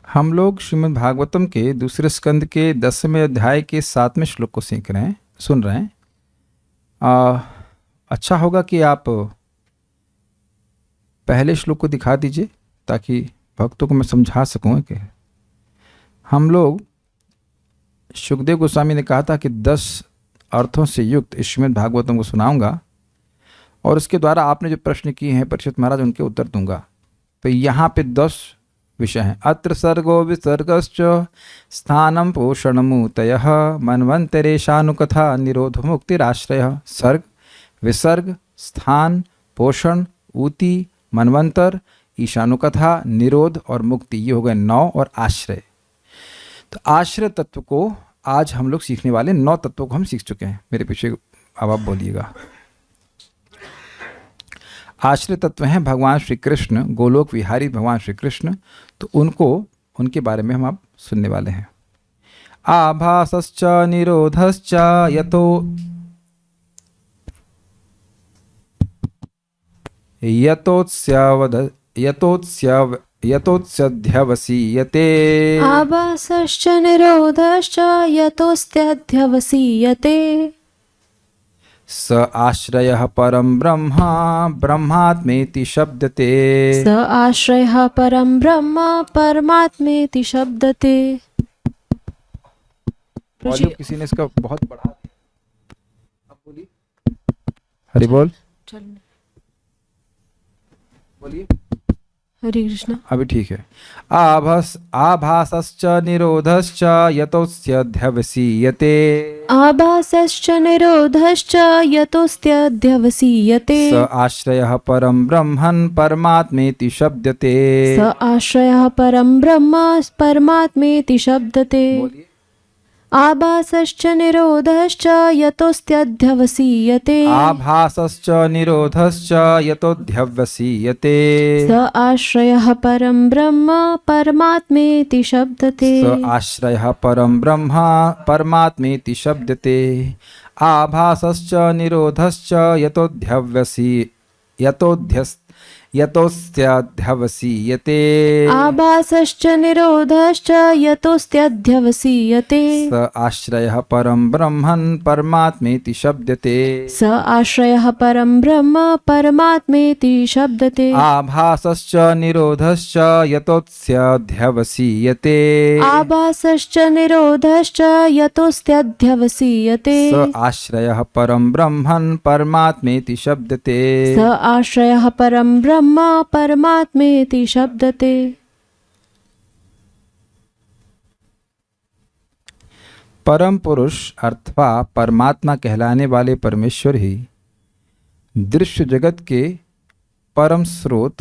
हम लोग श्रीमद् भागवतम के दूसरे स्कंद के 10वें अध्याय के 7वें श्लोक को सुन रहे हैं। अच्छा होगा कि आप पहले श्लोक को दिखा दीजिए ताकि भक्तों को मैं समझा सकूं कि हम लोग सुखदेव गोस्वामी ने कहा था कि 10 अर्थों से युक्त श्रीमद् भागवतम को सुनाऊंगा और उसके द्वारा आपने जो प्रश्न किए हैं परीक्षित महाराज उनके उत्तर दूंगा। तो यहाँ पे 10 विषय हैं। अत्र सर्गो विसर्गश्च स्थानं पोषणमूतयः मन्वन्तरेशानुकथा निरोधो मुक्तिराश्रयः। सर्ग, विसर्ग, स्थान, पोषण, ऊति, मनवंतर, ईशानुकथा, निरोध और मुक्ति, ये हो गए 9 और आश्रय। तो आश्रय तत्व को आज हम लोग सीखने वाले 9 तत्वों को हम सीख चुके हैं। मेरे पीछे अब आप बोलिएगा। आश्रय तत्व हैं भगवान श्री कृष्ण, गोलोक विहारी भगवान श्री कृष्ण। तो उनके बारे में हम अब सुनने वाले हैं। आभासश्च निरोधश्च यतोऽस्यध्यवसीयते। आभासश्च निरोधश्च यतोऽस्यध्यवसीयते। स आश्रयः परं ब्रह्म ब्रह्मात्मेति शब्दते। स आश्रयः परं ब्रह्म परमात्मेति शब्दते। वॉल्यूम किसी ने इसका बहुत बढ़ा दिया। अब बोलिए, हरि बोल, बोलिए हरे कृष्ण। अभी ठीक है। आभासश्च निरोधश्च यतोऽस्यध्यवसीयते। आभासश्च निरोधश्च यतोऽस्यध्यवसीयते। स आश्रयः परं ब्रह्मन् परमात्मेति शब्दते। स आश्रयः परं ब्रह्म परमात्मेति शब्दते। आभासश्च निरोधश्च यतोऽस्यध्यवसीयते। आभासश्च निरोधश्च यतोऽध्यवसीयते। स आश्रयः परं ब्रह्म परमात्मेति शब्दते। स आश्रयः परं ब्रह्म परमात्मेति शब्दते। आभासश्च निरोधश्च यतोऽस्यध्यवसीयते। आभासश्च निरोधश्च यतोऽस्यध्यवसीयते। स आश्रयः परं ब्रह्मन् परमात्मेति शब्दते। स आश्रयः परं ब्रह्म परमात्मेति शब्दते। आभासश्च निरोधश्च यतोऽस्यध्यवसीयते। आभासश्च निरोधश्च यतोऽस्यध्यवसीयते। स आश्रयः परं ब्रह्मन् परमात्मेति शब्दते। स आश्रयः परं ब्रह्म परमात्मेति शब्दते। परम पुरुष अथवा परमात्मा कहलाने वाले परमेश्वर ही दृश्य जगत के परम स्रोत,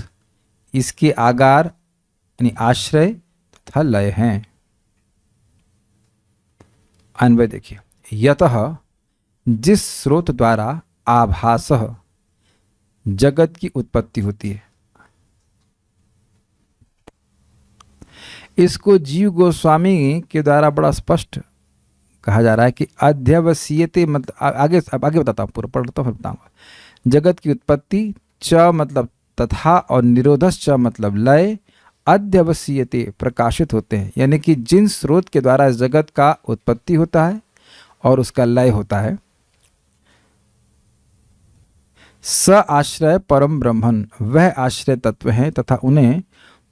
इसके आगार यानी आश्रय तथा लय हैं। अन्वय देखिए। यतः जिस स्रोत द्वारा आभासः जगत की उत्पत्ति होती है, इसको जीव गोस्वामी के द्वारा बड़ा स्पष्ट कहा जा रहा है कि अध्यवसीयते मतलब आगे बताता हूँ, पूरा पढ़ता हूँ फिर बताऊंगा। जगत की उत्पत्ति, च मतलब तथा और निरोधश्च मतलब लय, अध्यवसीयते प्रकाशित होते हैं, यानी कि जिन स्रोत के द्वारा इस जगत का उत्पत्ति होता है और उसका लय होता है। स आश्रय परम ब्रह्मन, वह आश्रय तत्व हैं तथा उन्हें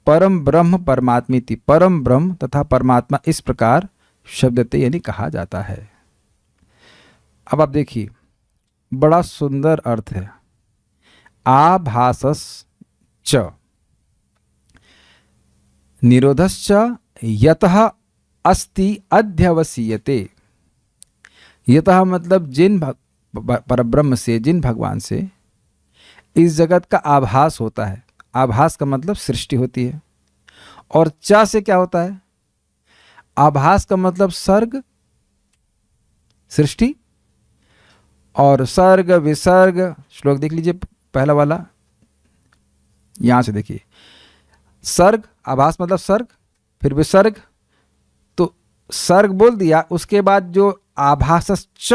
परम ब्रह्म परमात्मेति, परम ब्रह्म तथा परमात्मा इस प्रकार शब्दते यानी कहा जाता है। अब आप देखिए, बड़ा सुंदर अर्थ है। आभासश्च निरोधश्च यतः अस्ति अध्यवसीयते। यतः मतलब जिन परब्रह्म से, जिन भगवान से इस जगत का आभास होता है। आभास का मतलब सृष्टि होती है। और च से क्या होता है? आभास का मतलब सर्ग, सृष्टि, और सर्ग विसर्ग। श्लोक देख लीजिए पहला वाला, यहां से देखिए। सर्ग, आभास मतलब सर्ग, फिर विसर्ग, तो सर्ग बोल दिया, उसके बाद जो आभासश्च,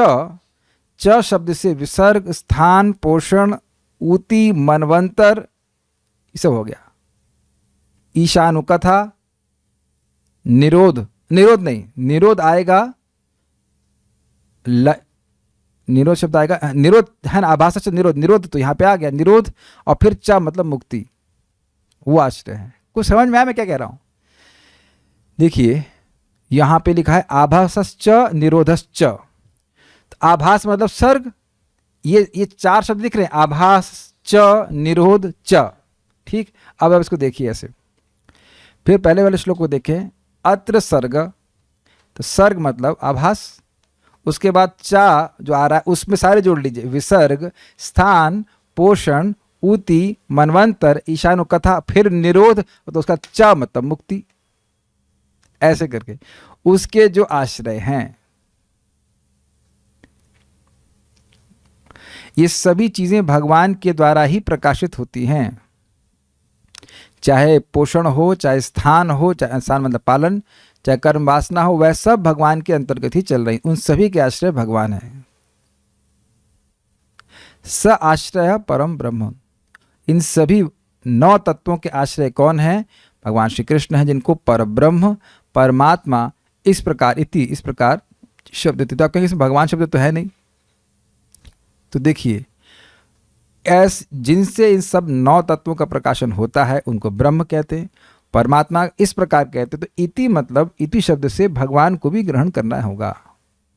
च शब्द से विसर्ग, स्थान, पोषण, ऊति, मनवंतर, ये सब हो गया। ईशानुकथा, निरोध, निरोध नहीं, निरोध आएगा, निरोध शब्द आएगा, निरोध है ना, आभास से निरोध, निरोध तो यहाँ पे आ गया निरोध, और फिर च मतलब मुक्ति, वो आश्रय है। कुछ समझ में आया मैं क्या कह रहा हूं? देखिए यहाँ पे लिखा है आभासश्च निरोधश्च। तो आभास मतलब सर्ग, ये चार शब्द दिख रहे हैं, आभास च निरोध च। ठीक, अब इसको देखिए ऐसे। फिर पहले वाले श्लोक को देखें, अत्र सर्ग, तो सर्ग मतलब आभास, उसके बाद चा जो आ रहा है उसमें सारे जोड़ लीजिए, विसर्ग, स्थान, पोषण, ऊति, मनवंतर, ईशानु कथा, फिर निरोध, तो उसका च मतलब मुक्ति। ऐसे करके उसके जो आश्रय हैं, ये सभी चीजें भगवान के द्वारा ही प्रकाशित होती हैं। चाहे पोषण हो, चाहे स्थान हो, चाहे स्थान मतलब पालन, चाहे कर्म वासना हो, वह सब भगवान के अंतर्गत ही चल रही, उन सभी के आश्रय भगवान है। स आश्रय परम ब्रह्म, इन सभी 9 तत्वों के आश्रय कौन है? भगवान श्री कृष्ण है, जिनको परब्रह्म परमात्मा इस प्रकार इति, इस प्रकार शब्द देते। तो आप कहेंगे इसमें भगवान शब्द तो है नहीं, तो देखिए जिनसे इन सब 9 तत्वों का प्रकाशन होता है उनको ब्रह्म कहते हैं, परमात्मा इस प्रकार कहते हैं। तो इति मतलब इति शब्द से भगवान को भी ग्रहण करना होगा।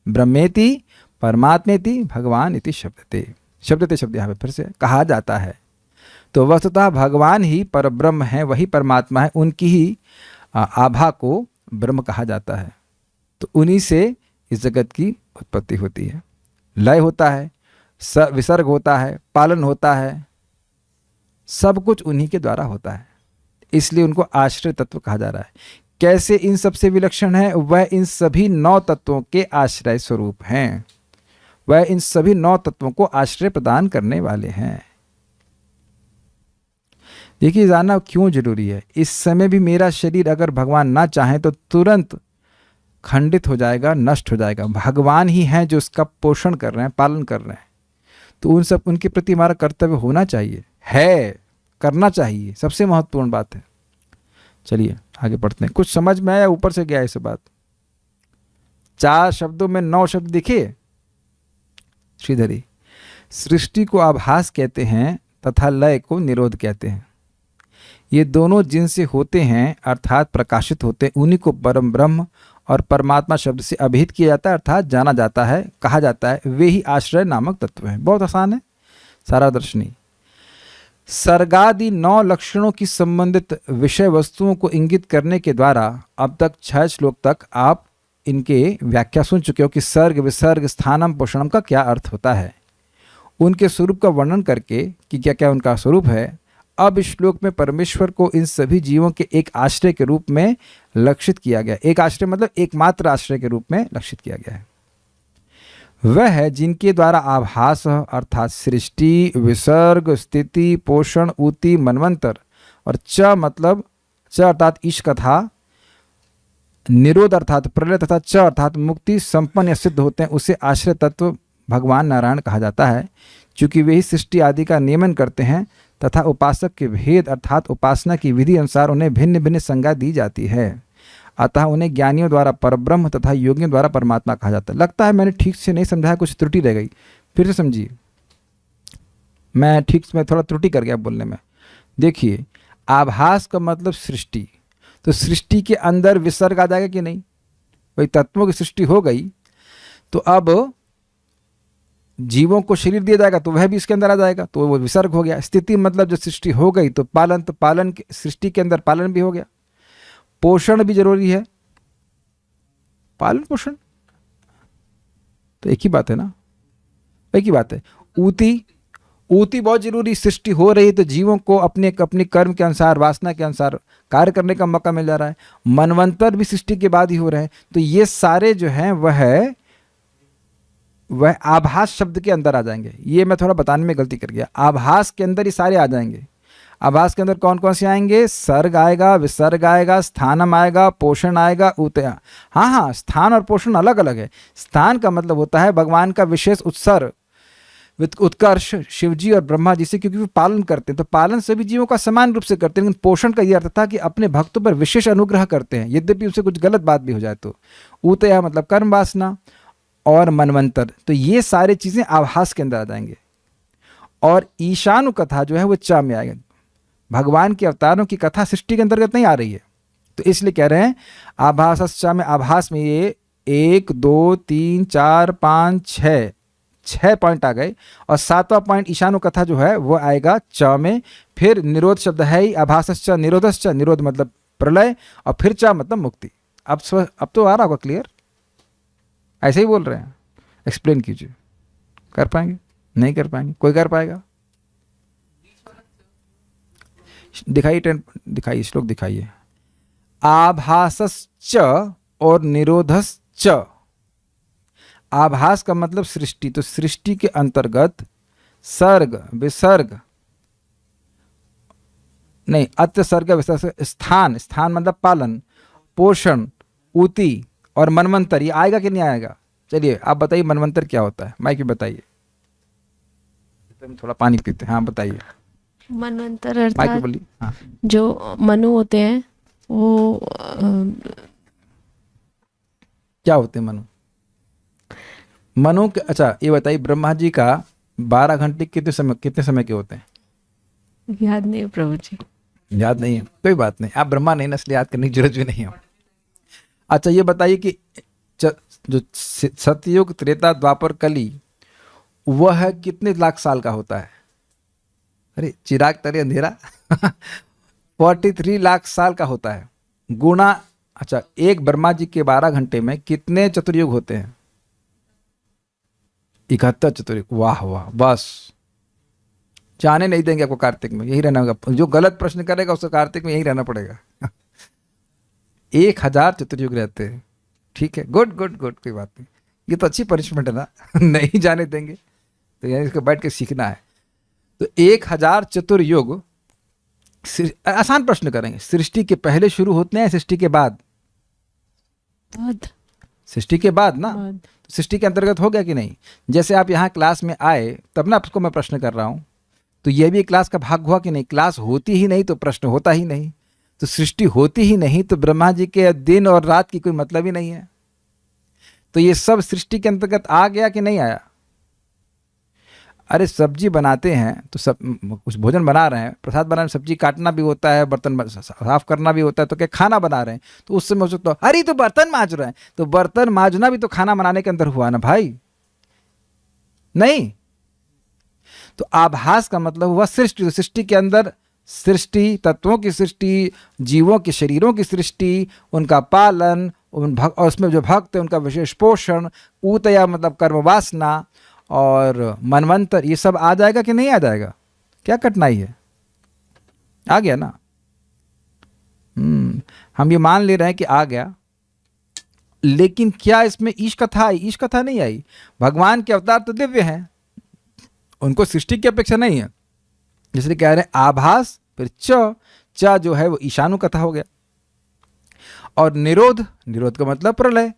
ब्रह्मेति परमात्मेति भगवान इति शब्दते, शब्दते शब्द यहाँ पे फिर से कहा जाता है। तो वस्तुतः भगवान ही परब्रह्म है, वही परमात्मा है, उनकी ही आभा को ब्रह्म कहा जाता है। तो उन्हीं से इस जगत की उत्पत्ति होती है, लय होता है, विसर्ग होता है, पालन होता है, सब कुछ उन्हीं के द्वारा होता है, इसलिए उनको आश्रय तत्व कहा जा रहा है। कैसे इन सबसे विलक्षण है? वह इन सभी 9 तत्वों के आश्रय स्वरूप हैं, वह इन सभी 9 तत्वों को आश्रय प्रदान करने वाले हैं। देखिए जानना क्यों जरूरी है। इस समय भी मेरा शरीर अगर भगवान ना चाहे तो तुरंत खंडित हो जाएगा, नष्ट हो जाएगा। भगवान ही हैं जो उसका पोषण कर रहे हैं, पालन कर रहे हैं। तो उन सब उनके प्रति हमारा कर्तव्य होना चाहिए, है, करना चाहिए, सबसे महत्वपूर्ण बात है। चलिए आगे बढ़ते हैं। कुछ समझ में आया, ऊपर से गया इस बात? 4 शब्दों में 9 शब्द दिखे श्रीधरी। सृष्टि को आभास कहते हैं तथा लय को निरोध कहते हैं। ये दोनों जिनसे होते हैं अर्थात प्रकाशित होते हैं, उन्हीं को परम ब्रह्म और परमात्मा शब्द से अभिहित किया जाता है, अर्थात जाना जाता है, कहा जाता है। वे ही आश्रय नामक तत्व हैं। बहुत आसान है, सारा दर्शनी। सर्गादि 9 लक्षणों की संबंधित विषय वस्तुओं को इंगित करने के द्वारा अब तक 6 श्लोक तक आप इनके व्याख्या सुन चुके हो कि सर्ग, विसर्ग, स्थानम, पोषणम का क्या अर्थ होता है, उनके स्वरूप का वर्णन करके कि क्या क्या उनका स्वरूप है। अब इस श्लोक में परमेश्वर को इन सभी जीवों के एक आश्रय के रूप में लक्षित किया गया। एक आश्रय मतलब एकमात्र आश्रय के रूप में लक्षित किया गया है। वह है जिनके द्वारा आभास अर्थात सृष्टि, विसर्ग, स्थिति, पोषण, ऊति, मनवंतर और च मतलब च अर्थात ईश कथा, निरोध अर्थात प्रलय तथा च अर्थात मुक्ति संपन्न या सिद्ध होते हैं। उसे आश्रय तत्व भगवान नारायण कहा जाता है, क्योंकि वे ही सृष्टि आदि का नियमन करते हैं तथा उपासक के भेद अर्थात उपासना की विधि अनुसार उन्हें भिन्न भिन्न संज्ञा दी जाती है। अतः उन्हें ज्ञानियों द्वारा परब्रह्म तथा योगियों द्वारा परमात्मा कहा जाता है। लगता है मैंने ठीक से नहीं समझाया, कुछ त्रुटि रह गई, फिर से समझिए। मैं ठीक से थोड़ा त्रुटि कर गया बोलने में। देखिए आभास का मतलब सृष्टि, तो सृष्टि के अंदर विसर्ग आ जाएगा कि नहीं? वही तत्वों की सृष्टि हो गई, तो अब जीवों को शरीर दिया जाएगा तो वह भी इसके अंदर आ जाएगा, तो वो विसर्ग हो गया। स्थिति मतलब जो सृष्टि हो गई तो पालन, तो पालन सृष्टि के अंदर पालन भी हो गया। पोषण भी जरूरी है, पालन पोषण तो एक ही बात है ना, एक ही बात है। ऊति, ऊति बहुत जरूरी। सृष्टि हो रही तो जीवों को अपने अपने कर्म के अनुसार, वासना के अनुसार कार्य करने का मौका मिल जा रहा है। मनवंतर भी सृष्टि के बाद ही हो रहे हैं। तो ये सारे जो हैं वह आभास शब्द के अंदर आ जाएंगे। ये मैं थोड़ा बताने में गलती कर गया, आभास के अंदर ये सारे आ जाएंगे। आभास के अंदर कौन कौन से आएंगे? सर्ग आएगा, विसर्ग आएगा, स्थानम आएगा, पोषण आएगा, ऊतया। हाँ, स्थान और पोषण अलग अलग है। स्थान का मतलब होता है भगवान का विशेष उत्सर्ग, उत्कर्ष शिव जी और ब्रह्मा जी से, क्योंकि वो पालन करते हैं। तो पालन सभी जीवों का समान रूप से करते हैं, लेकिन पोषण का यह अर्थ था कि अपने भक्तों पर विशेष अनुग्रह करते हैं, यद्यपि उनसे कुछ गलत बात भी हो जाए तो। ऊतया मतलब कर्म वासना और मनवंतर, तो ये सारी चीजें आभास के अंदर आ जाएंगे। और ईशानु कथा जो है वो च में आएगा। भगवान के अवतारों की कथा सृष्टि के अंतर्गत नहीं आ रही है, तो इसलिए कह रहे हैं आभास में। आभास में ये 1 2 3 4 5 6 पॉइंट आ गए, और 7वां पॉइंट ईशानु कथा जो है वो आएगा च में। फिर निरोध शब्द है ही, आभासश्च निरोधश्च, निरोध मतलब प्रलय, और फिर च मतलब मुक्ति। अब तो आ रहा होगा क्लियर? ऐसे ही बोल रहे हैं, एक्सप्लेन कीजिए। कर पाएंगे? नहीं कर पाएंगे? कोई कर पाएगा? दिखाइए श्लोक दिखाइए। आभासश्च और निरोधश्च। आभास का मतलब सृष्टि, तो सृष्टि के अंतर्गत सर्ग विसर्ग नहीं, अत्य सर्ग विसर्ग, स्थान, स्थान मतलब पालन, पोषण, ऊति और मनवंतर, ये आएगा कि नहीं आएगा? चलिए आप बताइए मनवंतर क्या होता है, माइक में बताइए। तुम थोड़ा पानी पीते हैं, हाँ बताइए। मनवंतर माइक में अर्थात बोलिए। हाँ, जो मनु होते हैं वो क्या होते हैं मनु? मनु के, अच्छा ये बताइए, ब्रह्मा जी का 12 घंटे कितने समय के होते हैं? याद नहीं है प्रभु जी। याद नहीं है, कोई बात नहीं, आप ब्रह्मा नहीं, इसलिए याद करने की जरूरत भी नहीं है। अच्छा ये बताइए कि जो सतयुग त्रेता द्वापर कली, वह कितने लाख साल का होता है? अरे चिराग तले अंधेरा 43 लाख साल का होता है। गुणा, अच्छा एक ब्रह्मा जी के 12 घंटे में कितने चतुर्युग होते हैं? 71 चतुर्युग। वाह वाह, बस जाने नहीं देंगे आपको कार्तिक में, यही रहना होगा। जो गलत प्रश्न करेगा उसको कार्तिक में यही रहना पड़ेगा 1000 चतुर्युग रहते हैं। ठीक है, गुड गुड गुड, कोई बात नहीं, ये तो अच्छी पनिशमेंट है ना नहीं जाने देंगे, तो यानी इसको बैठ के सीखना है। तो 1000 चतुर्युग। आसान प्रश्न करेंगे, सृष्टि के पहले शुरू होते हैं सृष्टि के बाद? सृष्टि के बाद ना, तो सृष्टि के अंतर्गत हो गया कि नहीं? जैसे आप यहाँ क्लास में आए तब ना आपको मैं प्रश्न कर रहा हूँ, तो यह भी क्लास का भाग हुआ कि नहीं? क्लास होती ही नहीं तो प्रश्न होता ही नहीं, तो सृष्टि होती ही नहीं तो ब्रह्मा जी के दिन और रात की कोई मतलब ही नहीं है। तो ये सब सृष्टि के अंतर्गत आ गया कि नहीं आया? अरे सब्जी बनाते हैं तो सब कुछ भोजन बना रहे हैं, प्रसाद बना रहे हैं, सब्जी काटना भी होता है, बर्तन साफ करना भी होता है, तो क्या खाना बना रहे हैं तो उस समय हो सकता है अरे तो बर्तन मांज रहे हैं, तो बर्तन मांजना भी तो खाना बनाने के अंदर हुआ ना भाई, नहीं? तो आभास का मतलब हुआ सृष्टि। तो सृष्टि के अंदर सृष्टि, तत्वों की सृष्टि, जीवों के शरीरों की सृष्टि, उनका पालन, और उसमें जो भक्त है उनका विशेष पोषण, ऊतया मतलब कर्म वासना और मनवंतर, ये सब आ जाएगा कि नहीं आ जाएगा? क्या कठिनाई है? आ गया ना? हम ये मान ले रहे हैं कि आ गया, लेकिन क्या इसमें ईश कथा आई? ईश कथा नहीं आई। भगवान के अवतार तो दिव्य हैं, उनको सृष्टि की अपेक्षा नहीं है, इसलिए कह रहे हैं आभास, फिर च जो है वो ईशानु कथा हो गया। और निरोध, निरोध का मतलब प्रलय,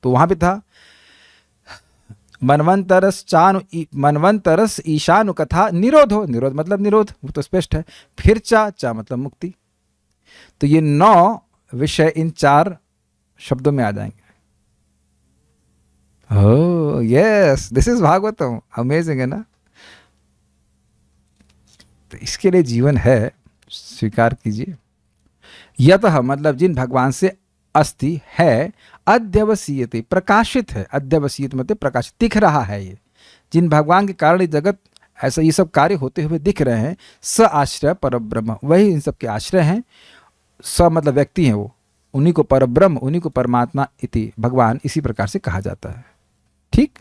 तो वहां पे था मनवंतरस ईशानु कथा निरोधो, निरोध मतलब निरोध, वो तो स्पष्ट है। फिर चा मतलब मुक्ति। तो ये 9 विषय इन 4 शब्दों में आ जाएंगे। Oh yes, this is Bhagavatam, amazing है ना? तो इसके लिए जीवन है, स्वीकार कीजिए। यतः मतलब जिन भगवान से अस्ति है, अध्यवसीयते प्रकाशित है, अध्यवसीयत मतलब प्रकाशित, दिख रहा है। ये जिन भगवान के कारण ये जगत ऐसा ये सब कार्य होते हुए दिख रहे हैं, स आश्रय परब्रह्म, वही इन सब के आश्रय हैं। स मतलब व्यक्ति हैं, वो उन्हीं को परब्रह्म, उन्हीं को परमात्मा इति भगवान इसी प्रकार से कहा जाता है। ठीक,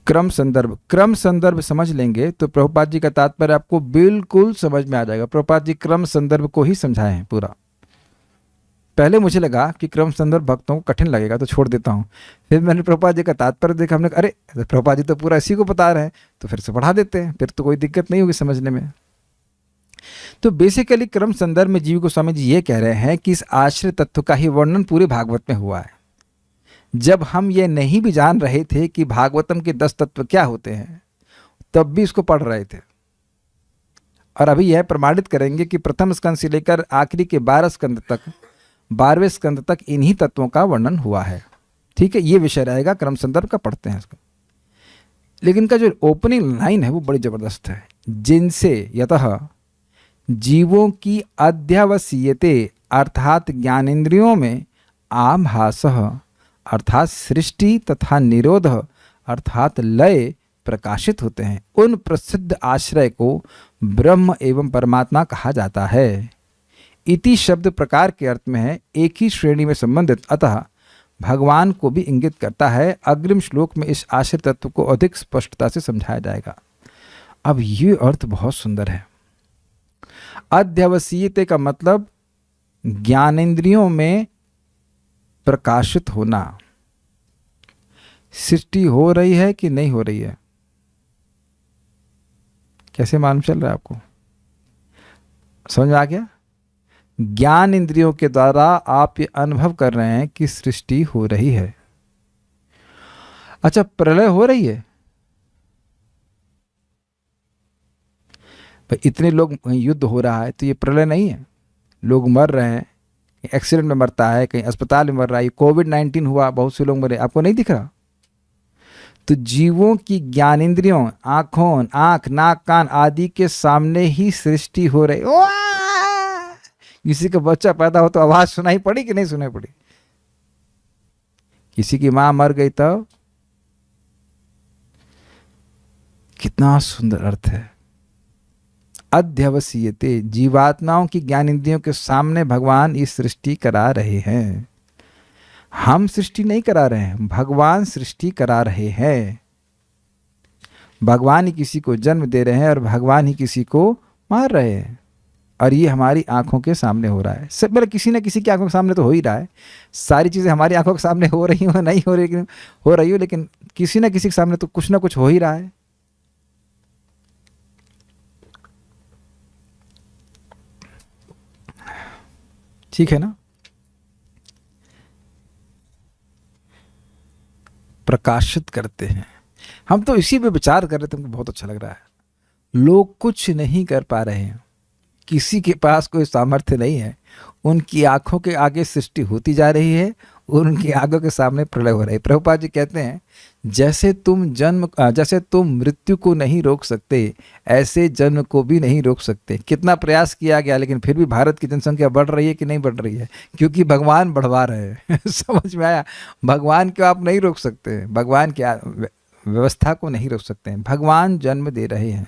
क्रम संदर्भ, क्रम संदर्भ समझ लेंगे तो प्रभुपाद जी का तात्पर्य आपको बिल्कुल समझ में आ जाएगा। प्रभुपाद जी क्रम संदर्भ को ही समझाए हैं पूरा। पहले मुझे लगा कि क्रम संदर्भ भक्तों को कठिन लगेगा तो छोड़ देता हूँ, फिर मैंने प्रभुपाद जी का तात्पर्य देखा, हमने अरे प्रभुपाद जी तो पूरा इसी को बता रहे हैं, तो फिर से पढ़ा देते हैं, फिर तो कोई दिक्कत नहीं होगी समझने में। तो बेसिकली क्रम संदर्भ में जीव गोस्वामी जी ये कह रहे हैं कि इस आश्रय तत्व का ही वर्णन पूरे भागवत में हुआ है। जब हम ये नहीं भी जान रहे थे कि भागवतम के 10 तत्व क्या होते हैं, तब भी इसको पढ़ रहे थे। और अभी यह प्रमाणित करेंगे कि प्रथम स्कंद से लेकर आखिरी के 12 स्कंद तक, 12वें स्कंद तक इन्हीं तत्वों का वर्णन हुआ है। ठीक है, ये विषय रहेगा, क्रम संदर्भ का पढ़ते हैं इसको। लेकिन का जो ओपनिंग लाइन है वो बड़ी जबरदस्त है। जिनसे यतः जीवों की अध्यावसीयते अर्थात ज्ञानेन्द्रियों में आभास अर्थात सृष्टि तथा निरोध अर्थात लय प्रकाशित होते हैं, उन प्रसिद्ध आश्रय को ब्रह्म एवं परमात्मा कहा जाता है। इति शब्द प्रकार के अर्थ में है एक ही श्रेणी में संबंधित, अतः भगवान को भी इंगित करता है। अग्रिम श्लोक में इस आश्रय तत्व को अधिक स्पष्टता से समझाया जाएगा। अब ये अर्थ बहुत सुंदर है। अध्यवसीयते का मतलब ज्ञानेंद्रियों में प्रकाशित होना। सृष्टि हो रही है कि नहीं हो रही है, कैसे मालूम चल रहा है आपको? समझ में आ गया? ज्ञान इंद्रियों के द्वारा आप ये अनुभव कर रहे हैं कि सृष्टि हो रही है। अच्छा, प्रलय हो रही है? भाई इतने लोग, युद्ध हो रहा है तो ये प्रलय नहीं है? लोग मर रहे हैं, एक्सीडेंट में मरता है, कहीं अस्पताल में मर रहा है, कोविड-19 हुआ, बहुत से लोग मरे, आपको नहीं दिख रहा? तो जीवों की ज्ञानेंद्रियों, आंखों, आंख, नाक, कान आदि के सामने ही सृष्टि हो रही। किसी का बच्चा पैदा हो तो आवाज सुनाई पड़ी कि नहीं सुनाई पड़ी? किसी की मां मर गई तब? कितना सुंदर अर्थ है। अध्यवसीयते, जीवात्माओं की ज्ञानेंद्रियों के सामने भगवान इस सृष्टि करा रहे हैं। हम सृष्टि नहीं करा रहे हैं, भगवान सृष्टि करा रहे हैं। भगवान ही किसी को जन्म दे रहे हैं और भगवान ही किसी को मार रहे हैं, और ये हमारी आंखों के सामने हो रहा है। सब मतलब किसी न किसी की आंखों के सामने तो हो ही रहा है। सारी चीज़ें हमारी आंखों के सामने हो रही हो, नहीं हो रही हो, लेकिन किसी न किसी के सामने तो कुछ ना कुछ हो ही रहा है। ठीक है ना? प्रकाशित करते हैं। हम तो इसी पे विचार कर रहे थे, हमको बहुत अच्छा लग रहा है। लोग कुछ नहीं कर पा रहे हैं, किसी के पास कोई सामर्थ्य नहीं है, उनकी आंखों के आगे सृष्टि होती जा रही है और उनकी आंखों के सामने प्रलय हो रही है। प्रभुपाद जी कहते हैं, जैसे तुम मृत्यु को नहीं रोक सकते, ऐसे जन्म को भी नहीं रोक सकते। कितना प्रयास किया गया, लेकिन फिर भी भारत की जनसंख्या बढ़ रही है कि नहीं बढ़ रही है? क्योंकि भगवान बढ़वा रहे हैं। समझ में आया? भगवान को आप नहीं रोक सकते, भगवान की व्यवस्था को नहीं रोक सकते हैं, भगवान जन्म दे रहे हैं।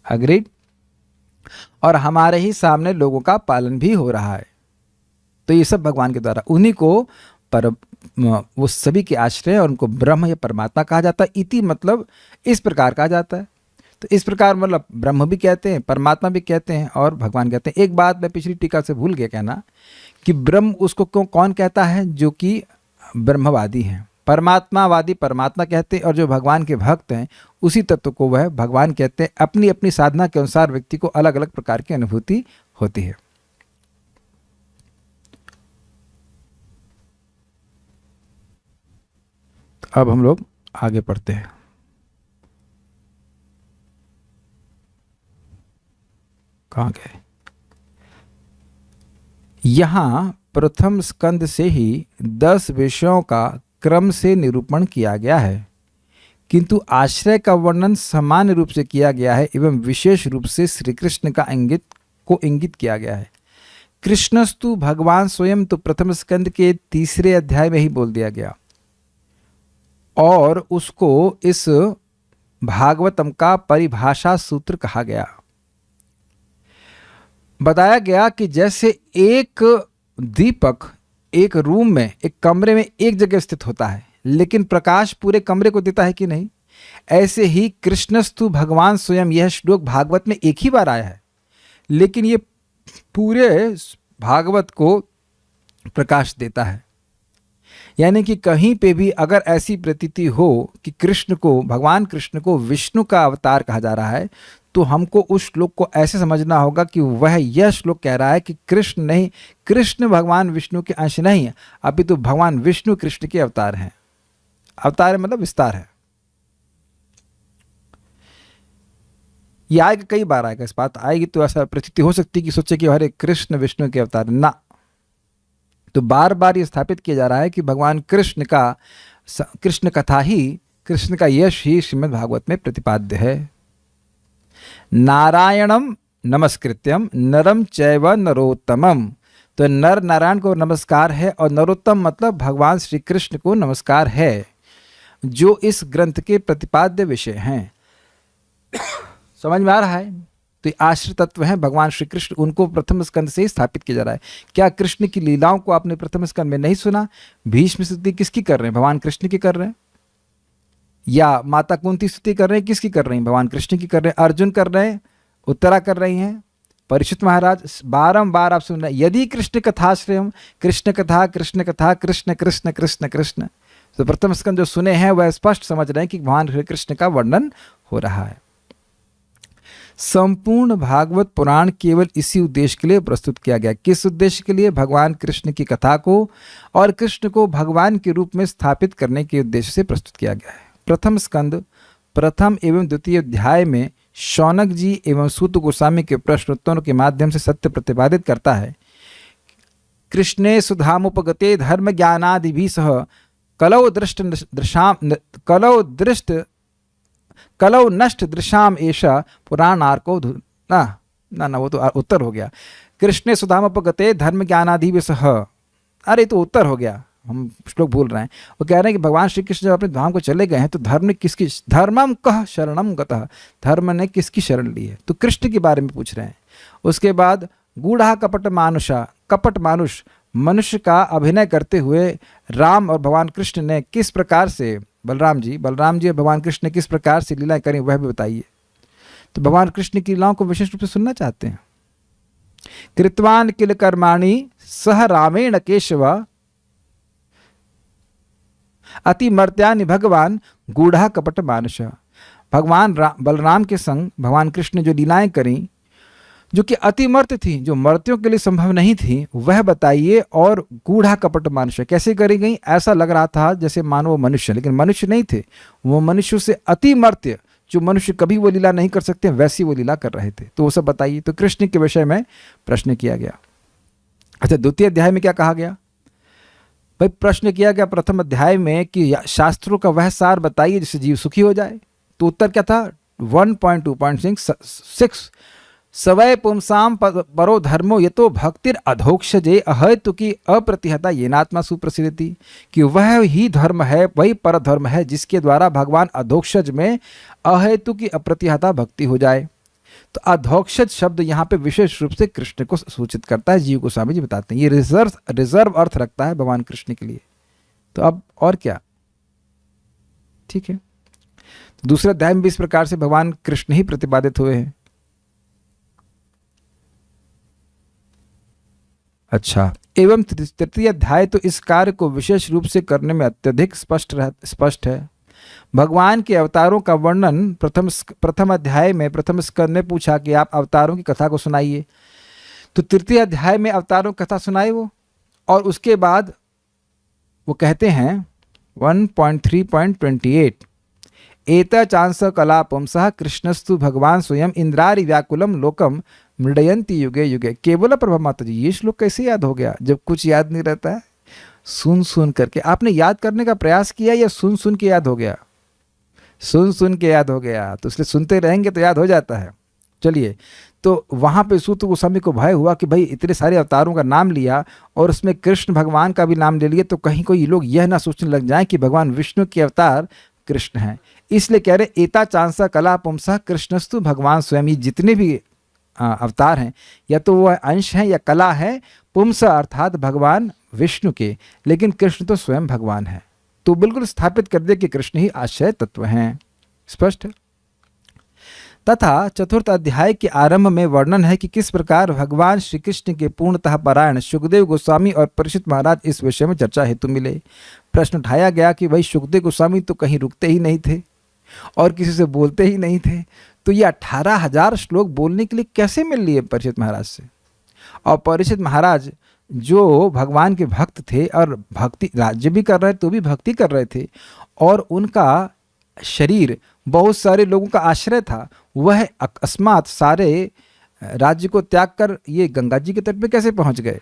अग्रीड? और हमारे ही सामने लोगों का पालन भी हो रहा है। तो ये सब भगवान के द्वारा, उन्हीं को वो सभी के आश्रय, और उनको ब्रह्म या परमात्मा कहा जाता है। इति मतलब इस प्रकार कहा जाता है। तो इस प्रकार मतलब ब्रह्म भी कहते हैं, परमात्मा भी कहते हैं और भगवान कहते हैं। एक बात मैं पिछली टीका से भूल गया कहना, कि ब्रह्म उसको कौन कहता है? जो कि ब्रह्मवादी हैं। परमात्मावादी परमात्मा कहते हैं, और जो भगवान के भक्त हैं उसी तत्व को वह भगवान कहते हैं। अपनी अपनी साधना के अनुसार व्यक्ति को अलग अलग प्रकार की अनुभूति होती है। अब हम लोग आगे पढ़ते हैं। कहाँ गए? यहां प्रथम स्कंद से ही 10 विषयों का क्रम से निरूपण किया गया है, किंतु आश्रय का वर्णन सामान्य रूप से किया गया है एवं विशेष रूप से श्री कृष्ण का इंगित किया गया है। कृष्णस्तु भगवान स्वयं तो प्रथम स्कंद के 3 अध्याय में ही बोल दिया गया, और उसको इस भागवतम का परिभाषा सूत्र कहा गया। बताया गया कि जैसे एक दीपक एक रूम में, एक कमरे में एक जगह स्थित होता है, लेकिन प्रकाश पूरे कमरे को देता है कि नहीं, ऐसे ही कृष्णस्तु भगवान स्वयं, यह श्लोक भागवत में एक ही बार आया है, लेकिन ये पूरे भागवत को प्रकाश देता है। यानी कि कहीं पे भी अगर ऐसी प्रतीति हो कि भगवान कृष्ण को विष्णु का अवतार कहा जा रहा है, तो हमको उस श्लोक को ऐसे समझना होगा कि वह यह श्लोक कह रहा है कि कृष्ण नहीं, कृष्ण भगवान विष्णु के अंश नहीं है, अभी तो भगवान विष्णु कृष्ण के अवतार हैं। अवतार मतलब विस्तार है। ये आएगा, कई बार आएगा, इस बात आएगी तो ऐसा प्रतीति हो सकती है कि सोचे कि अरे कृष्ण विष्णु के अवतार ना। तो बार बार ये स्थापित किया जा रहा है कि भगवान कृष्ण का, कृष्ण कथा ही, कृष्ण का यश ही श्रीमद् भागवत में प्रतिपाद्य है। नारायणम नमस्कृत्यम नरम चैव नरोत्तमम, तो नर नारायण को नमस्कार है और नरोत्तम मतलब भगवान श्री कृष्ण को नमस्कार है, जो इस ग्रंथ के प्रतिपाद्य विषय हैं। समझ में आ रहा है? तो आश्रित तत्व हैं भगवान श्री कृष्ण, उनको प्रथम स्कंद से ही स्थापित किया जा रहा है। क्या कृष्ण की लीलाओं को आपने प्रथम स्कंद में नहीं सुना? भीष्म स्तुति किसकी कर रहे हैं? भगवान कृष्ण की कर रहे हैं। या माता कुंती स्तुति कर रहे हैं, किसकी कर रही हैं? भगवान कृष्ण की कर रहे हैं। अर्जुन कर रहे हैं, उत्तरा कर रही हैं, परीक्षित महाराज बारंबार आप सुन रहे हैं, यदि कृष्ण कथाश्रयम, कृष्ण कथा कृष्ण कथा कृष्ण कृष्ण कृष्ण कृष्ण। तो प्रथम स्कंद जो सुने हैं वह स्पष्ट समझ रहे हैं कि भगवान श्री कृष्ण का वर्णन हो रहा है। संपूर्ण भागवत पुराण केवल इसी उद्देश्य के लिए प्रस्तुत किया गया। किस उद्देश्य के लिए? भगवान कृष्ण की कथा को और कृष्ण को भगवान के रूप में स्थापित करने के उद्देश्य से प्रस्तुत किया गया है। प्रथम स्कंद प्रथम एवं द्वितीय अध्याय में शौनक जी एवं सूत गोस्वामी के प्रश्नोत्तरों के माध्यम से सत्य प्रतिपादित करता है। कृष्णे सुधामुपगते धर्म ज्ञानादि भी सह कलौ नष्ट दृशाम ऐसा पुराणार्को ना वो तो उत्तर हो गया। कृष्णे सुधामुपगते धर्म ज्ञानादि भी सह, अरे तो उत्तर हो गया, हम श्लोक भूल रहे हैं। वो कह रहे हैं कि भगवान श्री कृष्ण जब अपने धाम को चले गए हैं तो धर्म ने किसकी, धर्मम कह शरणम गतः, धर्म ने किसकी शरण ली है? तो कृष्ण के बारे में पूछ रहे हैं। उसके बाद गूढ़ा कपट मानुषा, कपट मानुष मनुष्य का अभिनय करते हुए राम और भगवान कृष्ण ने किस प्रकार से, बलराम जी और भगवान कृष्ण ने किस प्रकार से लीलाएं करें वह भी बताइए। तो भगवान कृष्ण की लीलाओं को विशेष रूप से सुनना चाहते हैं। कृतवान किल कर्माणि सह रामेण केशव अति मर्त्यानि भगवान गूढ़ा कपट मानुष। भगवान बलराम के संग भगवान कृष्ण ने जो लीलाएं करी जो कि अति मर्त्य थी, जो मर्त्यों के लिए संभव नहीं थी, वह बताइए। और गूढ़ा कपट मनुष्य कैसे करी गई? ऐसा लग रहा था जैसे मानो वो मनुष्य, लेकिन मनुष्य नहीं थे, वो मनुष्य से अति मर्त्य, जो मनुष्य कभी वो लीला नहीं कर सकते वैसी वो लीला कर रहे थे। तो वो सब बताइए। तो कृष्ण के विषय में प्रश्न किया गया। अच्छा, द्वितीय अध्याय में क्या कहा गया? भाई प्रश्न किया गया प्रथम अध्याय में कि शास्त्रों का वह सार बताइए जिससे जीव सुखी हो जाए। तो उत्तर क्या था? 1.2.6 सवय पुंसाम परो धर्मो यतो भक्तिर अधोक्षजे अहेतु की अप्रतिहता येनात्मा सुप्रसिद्धि, कि वह ही धर्म है, वही पर धर्म है जिसके द्वारा भगवान अधोक्षज में अहेतु की अप्रतिहता भक्ति हो जाए। तो अधोक्षज शब्द यहाँ पे विशेष रूप से कृष्ण को सूचित करता है। जीव गोस्वामी जी बताते हैं ये रिजर्व अर्थ रखता है भगवान कृष्ण के लिए। तो अब और क्या? ठीक है, दूसरे अध्याय में भी इस प्रकार से भगवान कृष्ण ही प्रतिपादित हुए हैं। अच्छा, एवं तृतीय अध्याय तो इस कार्य को विशेष रूप से करने में अत्यधिक स्पष्ट है। भगवान के अवतारों का वर्णन प्रथम अध्याय में प्रथम स्कंद में पूछा कि आप अवतारों की कथा को सुनाइए। तो तृतीय अध्याय में अवतारों की कथा सुनाई वो, और उसके बाद वो कहते हैं 1.3.28 एता चांस कला पुंसः कृष्णस्तु भगवान स्वयं इंद्रारि व्याकुलम लोकम मृडयंती युगे युगे। केवल प्रभा माता जी, ये श्लोक कैसे याद हो गया जब कुछ याद नहीं रहता है? सुन सुन करके आपने याद करने का प्रयास किया या सुन सुन के याद हो गया? सुन सुन के याद हो गया, तो इसलिए सुनते रहेंगे तो याद हो जाता है। चलिए, तो वहाँ पे सूत गोस्वामी को भय हुआ कि भाई इतने सारे अवतारों का नाम लिया और उसमें कृष्ण भगवान का भी नाम ले लिए, तो कहीं कोई लोग यह ना सोचने लग जाए कि भगवान विष्णु के अवतार कृष्ण हैं। इसलिए कह रहे एता चांसा कला पुंसा कृष्णस्तु भगवान स्वयं। ये जितने भी अवतार हैं या तो वह अंश हैं या कला है, पुंसा अर्थात भगवान विष्णु के, लेकिन कृष्ण तो स्वयं भगवान है। तो बिल्कुल स्थापित कर दे कि कृष्ण ही आश्रय तत्व हैं। स्पष्ट है। तथा चतुर्थ अध्याय के आरंभ में वर्णन है कि किस प्रकार भगवान श्री कृष्ण के पूर्णतः पारायण सुखदेव गोस्वामी और परीक्षित महाराज इस विषय में चर्चा हेतु मिले। प्रश्न उठाया गया कि भाई सुखदेव गोस्वामी तो कहीं रुकते ही नहीं थे और किसी से बोलते ही नहीं थे, तो ये 18,000 श्लोक बोलने के लिए कैसे मिल लिए परीक्षित महाराज से? और परीक्षित महाराज जो भगवान के भक्त थे और भक्ति राज्य भी कर रहे तो भी भक्ति कर रहे थे, और उनका शरीर बहुत सारे लोगों का आश्रय था, वह अकस्मात सारे राज्य को त्याग कर ये गंगा जी के तट पे कैसे पहुंच गए?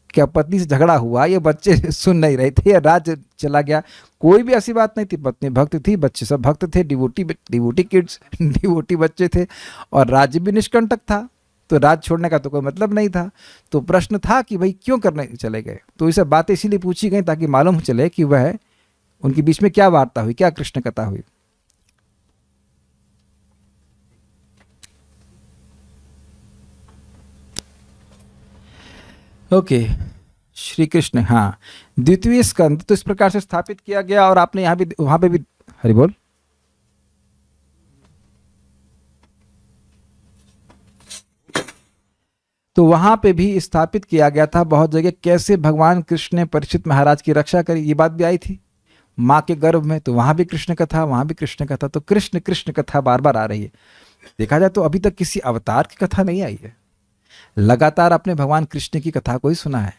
क्या पत्नी से झगड़ा हुआ, ये बच्चे सुन नहीं रहे थे, या राज्य चला गया? कोई भी ऐसी बात नहीं थी। पत्नी भक्त थी, बच्चे सब भक्त थे, डिवोटी किड्स डिवोटी बच्चे थे, और राज्य भी निष्कंटक था, तो राज्य छोड़ने का तो कोई मतलब नहीं था। तो प्रश्न था कि भाई क्यों करने चले गए? तो ये सब बातें इसीलिए पूछी गई ताकि मालूम चले कि वह उनके बीच में क्या वार्ता हुई, क्या कृष्ण कथा हुई। ओके, श्री कृष्ण, हाँ, द्वितीय स्कंद तो इस प्रकार से स्थापित किया गया, और आपने यहाँ भी, वहां पे भी, हरि बोल, तो वहां पे भी स्थापित किया गया था बहुत जगह कैसे भगवान कृष्ण ने परीक्षित महाराज की रक्षा करी। ये बात भी आई थी माँ के गर्भ में, तो वहां भी कृष्ण कथा, वहां भी कृष्ण कथा। तो कृष्ण कृष्ण कथा बार बार आ रही है। देखा जाए तो अभी तक किसी अवतार की कथा नहीं आई है, लगातार आपने भगवान कृष्ण की कथा को ही सुना है।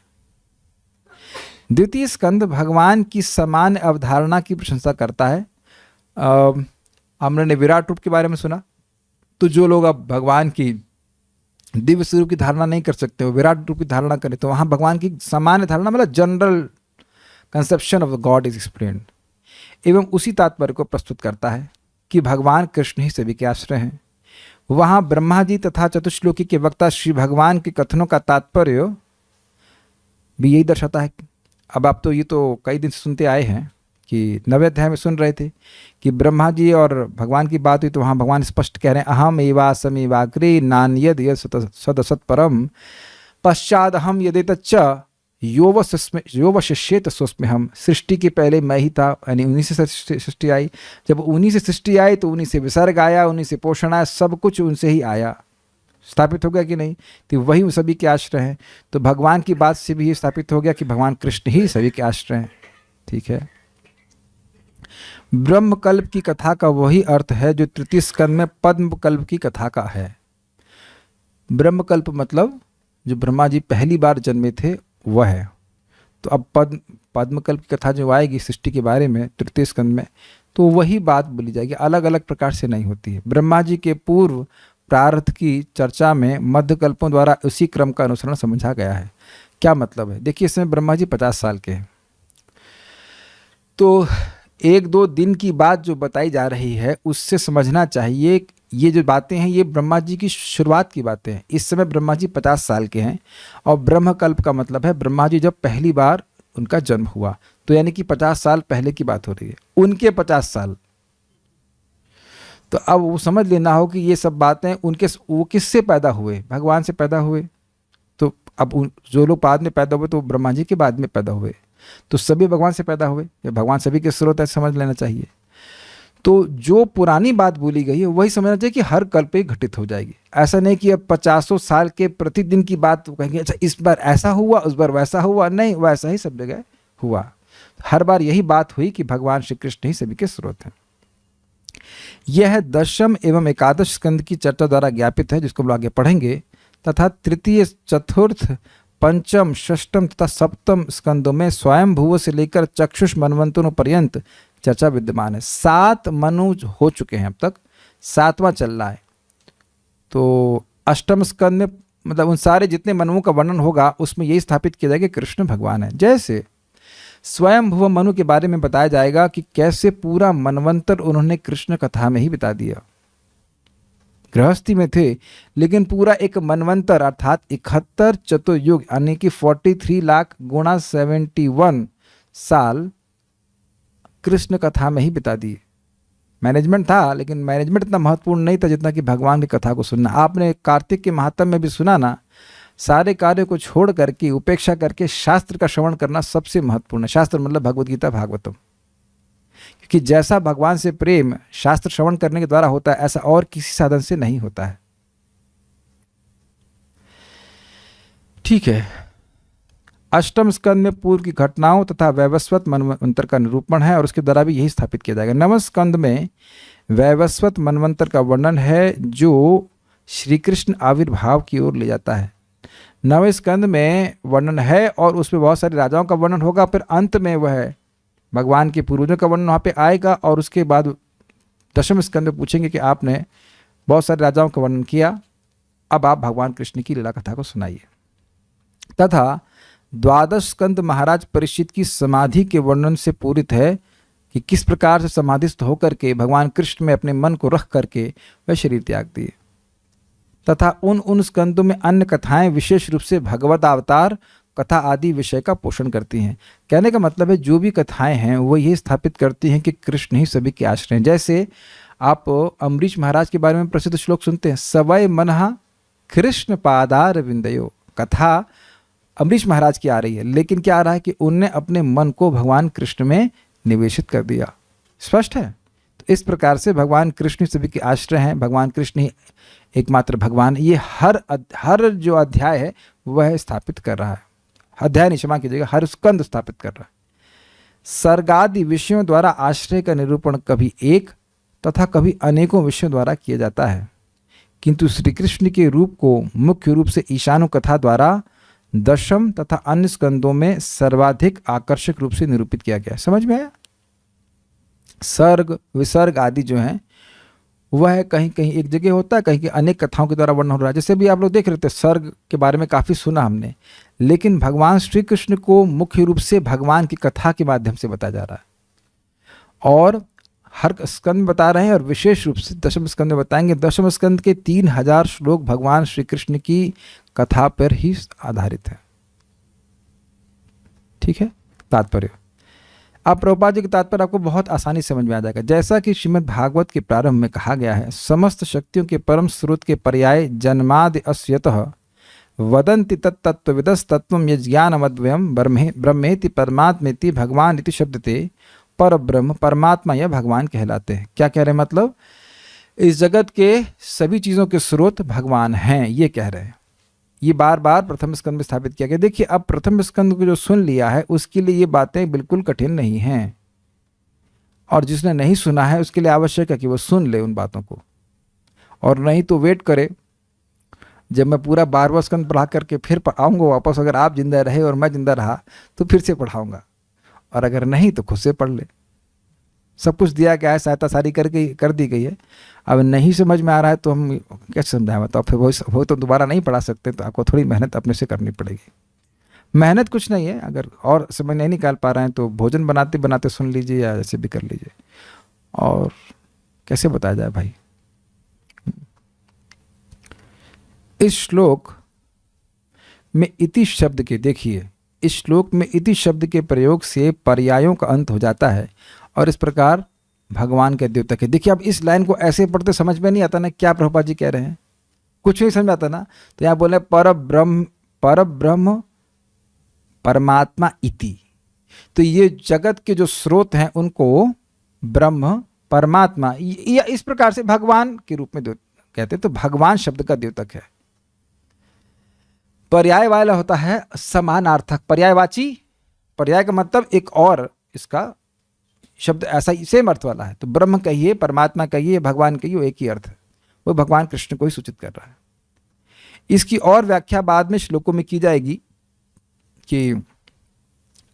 द्वितीय स्कंद भगवान की समान अवधारणा की प्रशंसा करता है। हमने विराट रूप के बारे में सुना, तो जो लोग अब भगवान की दिव्य स्वरूप की धारणा नहीं कर सकते, वो विराट रूप की धारणा करें, तो वहाँ भगवान की सामान्य धारणा मतलब general conception of the God is explained, एवं उसी तात्पर्य को प्रस्तुत करता है कि भगवान कृष्ण ही सभी के आश्रय हैं। वहाँ ब्रह्मा जी तथा चतुश्लोकी के वक्ता श्री भगवान के कथनों का तात्पर्य भी यही दर्शाता है। अब आप तो ये तो कई दिन से सुनते आए हैं कि 9वें अध्याय में सुन रहे थे कि ब्रह्मा जी और भगवान की बात हुई, तो वहाँ भगवान स्पष्ट कह रहे हैं, अहम एवासमेवाग्रे नान्यद सदसत परम पश्चाद हम यदि तच्च योवशिष्येत सोस्मे हम। सृष्टि के पहले मैं ही था, यानी उन्हीं से सृष्टि आई। जब उन्हीं से सृष्टि आई तो उन्हीं से विसर्ग आया, उन्हीं से पोषण आया, सब कुछ उनसे ही आया। स्थापित हो गया कि नहीं? तो वही सभी के आश्रय हैं। तो भगवान की बात से भी ये स्थापित हो गया कि भगवान कृष्ण ही सभी के आश्रय हैं। ठीक है। ब्रह्मकल्प की कथा का वही अर्थ है जो तृतीय स्कंद में पद्मकल्प की कथा का है। ब्रह्मकल्प मतलब जो ब्रह्मा जी पहली बार जन्मे थे वह है। तो अब पद्मकल्प की कथा जो आएगी सृष्टि के बारे में तृतीय स्कंद में, तो वही बात बोली जाएगी, अलग अलग प्रकार से नहीं होती है। ब्रह्मा जी के पूर्व प्रारब्ध की चर्चा में मध्यकल्पों द्वारा उसी क्रम का अनुसरण समझा गया है। क्या मतलब है? देखिए, इसमें ब्रह्मा जी 50 साल के हैं, तो 1-2 दिन की बात जो बताई जा रही है उससे समझना चाहिए ये जो बातें हैं ये ब्रह्मा जी की शुरुआत की बातें हैं। इस समय ब्रह्मा जी 50 साल के हैं, और ब्रह्मकल्प का मतलब है ब्रह्मा जी जब पहली बार उनका जन्म हुआ, तो यानी कि 50 साल पहले की बात हो रही है, उनके 50 साल। तो अब वो समझ लेना हो कि ये सब बातें वो किससे पैदा हुए? भगवान से पैदा हुए। तो अब जो लोग बाद में पैदा हुए तो ब्रह्मा जी के बाद में पैदा हुए, तो सभी भगवान से पैदा हुए, या भगवान सभी के स्रोत है, समझ लेना चाहिए। तो जो पुरानी बात बोली गई है वही समझना चाहिए कि हर कल्प पे घटित हो जाएगी। ऐसा नहीं कि अब 50 साल के प्रतिदिन की बात कहेंगे, अच्छा इस बार ऐसा हुआ, उस बार वैसा हुआ। नहीं, वैसा ही सब जगह हुआ। हर बार यही बात हुई कि भगवान श्री कृष्ण ही सभी के स्रोत हैं। यह दशम एवं एकादश स्कंद की चर्चा द्वारा ज्ञापित है, जिसको हम आगे पढ़ेंगे, तथा तृतीय, चतुर्थ, पंचम, षष्टम तथा सप्तम स्कंदों में स्वयं भूव से लेकर चक्षुष मनवंतरों पर्यंत चर्चा विद्यमान है। 7 मनु हो चुके हैं अब तक, 7वां चल रहा है। तो अष्टम स्कंद में मतलब उन सारे जितने मनुओं का वर्णन होगा उसमें यही स्थापित किया जाएगा कि कृष्ण भगवान है। जैसे स्वयं भुव मनु के बारे में बताया जाएगा कि कैसे पूरा मनवंतर उन्होंने कृष्ण कथा में ही बिता दिया। गृहस्थी में थे, लेकिन पूरा एक मनवंतर अर्थात 71 चतुर्युग यानी कि 43 लाख गुणा 71 साल कृष्ण कथा में ही बिता दिए। मैनेजमेंट था, लेकिन मैनेजमेंट इतना महत्वपूर्ण नहीं था जितना कि भगवान की कथा को सुनना। आपने कार्तिक के महात्म में भी सुना ना, सारे कार्यों को छोड़ करके, उपेक्षा करके शास्त्र का श्रवण करना सबसे महत्वपूर्ण है। शास्त्र मतलब भगवद गीता, भागवतम। क्योंकि जैसा भगवान से प्रेम शास्त्र श्रवण करने के द्वारा होता है, ऐसा और किसी साधन से नहीं होता है। ठीक है। अष्टम स्कंद में पूर्व की घटनाओं तथा वैवस्वत मनवंतर का निरूपण है और उसके द्वारा भी यही स्थापित किया जाएगा। नवम स्कंद में वैवस्वत मनवंतर का वर्णन है जो श्री कृष्ण आविर्भाव की ओर ले जाता है। नवें स्कंद में वर्णन है और उसमें बहुत सारे राजाओं का वर्णन होगा, फिर अंत में वह भगवान के पूर्वजों का वर्णन वहाँ पे आएगा और उसके बाद दशम स्कंद में पूछेंगे कि आपने बहुत सारे राजाओं का वर्णन किया, अब आप भगवान कृष्ण की लीला कथा को सुनाइए। तथा द्वादश स्कंद महाराज परीक्षित की समाधि के वर्णन से पूरित है कि किस प्रकार से समाधिस्थ होकर के भगवान कृष्ण में अपने मन को रख करके वह शरीर त्याग दिए। तथा उन स्कंदों में अन्य कथाएं विशेष रूप से भगवत अवतार कथा आदि विषय का पोषण करती हैं। कहने का मतलब है जो भी कथाएं हैं वो ये स्थापित करती हैं कि कृष्ण ही सभी के आश्रय हैं। जैसे आप अम्बरीश महाराज के बारे में प्रसिद्ध श्लोक सुनते हैं, सवय मनहा कृष्ण पादार विंदयो। कथा अम्बरीश महाराज की आ रही है, लेकिन क्या आ रहा है कि उनने अपने मन को भगवान कृष्ण में निवेशित कर दिया। स्पष्ट है। तो इस प्रकार से भगवान कृष्ण सभी के आश्रय हैं, भगवान कृष्ण ही एकमात्र भगवान। ये हर जो अध्याय है वह स्थापित कर रहा है, अध्याय नहीं क्षमा कीजिएगा, हर स्कंद स्थापित कर रहा है। सर्गादि विषयों द्वारा आश्रय का निरूपण कभी एक तथा कभी अनेकों विषयों द्वारा किया जाता है, किंतु श्री कृष्ण के रूप को मुख्य रूप से ईशानु कथा द्वारा दशम तथा अन्य स्कंदों में सर्वाधिक आकर्षक रूप से निरूपित किया गया है। समझ में आया? सर्ग विसर्ग आदि जो हैं वह कहीं कहीं एक जगह होता है, कहीं अनेक कथाओं के द्वारा वर्णन हो रहा है। जैसे भी आप लोग देख रहे थे, सर्ग के बारे में काफ़ी सुना हमने, लेकिन भगवान श्री कृष्ण को मुख्य रूप से भगवान की कथा के माध्यम से बताया जा रहा है और हर स्कंद में बता रहे हैं और विशेष रूप से दशम स्कंद में बताएंगे। दशम स्कंद के 3000 श्लोक भगवान श्री कृष्ण की कथा पर ही आधारित है। ठीक है, तात्पर्य। अब प्रभुपाद जी के तात्पर्य आपको बहुत आसानी समझ में आ जाएगा। जैसा कि श्रीमद् भागवत के प्रारंभ में कहा गया है, समस्त शक्तियों के परम स्रोत के पर्याय जन्मादि अस्यतः वदन्ति तत्तत्त्वविदस्तत्त्वं यज्ञानमद्वयम् ब्रह्मेति परमात्मेति भगवान इति शब्दते। पर ब्रह्म परमात्मा यह भगवान कहलाते हैं। क्या कह रहे हैं? मतलब इस जगत के सभी चीज़ों के स्रोत भगवान हैं, ये कह रहे हैं। ये बार बार प्रथम स्कंद में स्थापित किया गया। देखिए, अब प्रथम स्कंद को जो सुन लिया है उसके लिए ये बातें बिल्कुल कठिन नहीं हैं, और जिसने नहीं सुना है उसके लिए आवश्यक है कि वो सुन ले उन बातों को, और नहीं तो वेट करे जब मैं पूरा 12वां स्कंद पढ़ा करके फिर आऊँगा वापस। अगर आप जिंदा रहे और मैं जिंदा रहा तो फिर से पढ़ाऊँगा, और अगर नहीं तो खुद से पढ़ ले। सब कुछ दिया गया है, सहायता सारी कर दी गई है। अब नहीं समझ में आ रहा है तो हम कैसे समझाएं? तो फिर वो तो दोबारा नहीं पढ़ा सकते, तो आपको थोड़ी मेहनत अपने से करनी पड़ेगी। मेहनत कुछ नहीं है, अगर और समय नहीं निकाल पा रहे हैं तो भोजन बनाते बनाते सुन लीजिए या ऐसे भी कर लीजिए। और कैसे बताया जाए भाई? इस श्लोक में इति शब्द के, देखिए इस श्लोक में इति शब्द के प्रयोग से पर्यायों का अंत हो जाता है और इस प्रकार भगवान के द्योतक है। देखिए, अब इस लाइन को ऐसे पढ़ते समझ में नहीं आता ना क्या प्रभुपाद जी कह रहे हैं, कुछ नहीं समझ आता ना। तो यहाँ बोले पर ब्रह्म परमात्मा इति, तो ये जगत के जो स्रोत हैं उनको ब्रह्म परमात्मा या इस प्रकार से भगवान के रूप में कहते हैं। तो भगवान शब्द का द्योतक है। पर्याय वाला होता है समानार्थक, पर्यायवाची। पर्याय का मतलब एक और इसका शब्द ऐसा ही सेम अर्थ वाला है। तो ब्रह्म कहिए, परमात्मा कहिए, भगवान कहिए, वो एक ही अर्थ है। वो भगवान कृष्ण को ही सूचित कर रहा है। इसकी और व्याख्या बाद में श्लोकों में की जाएगी कि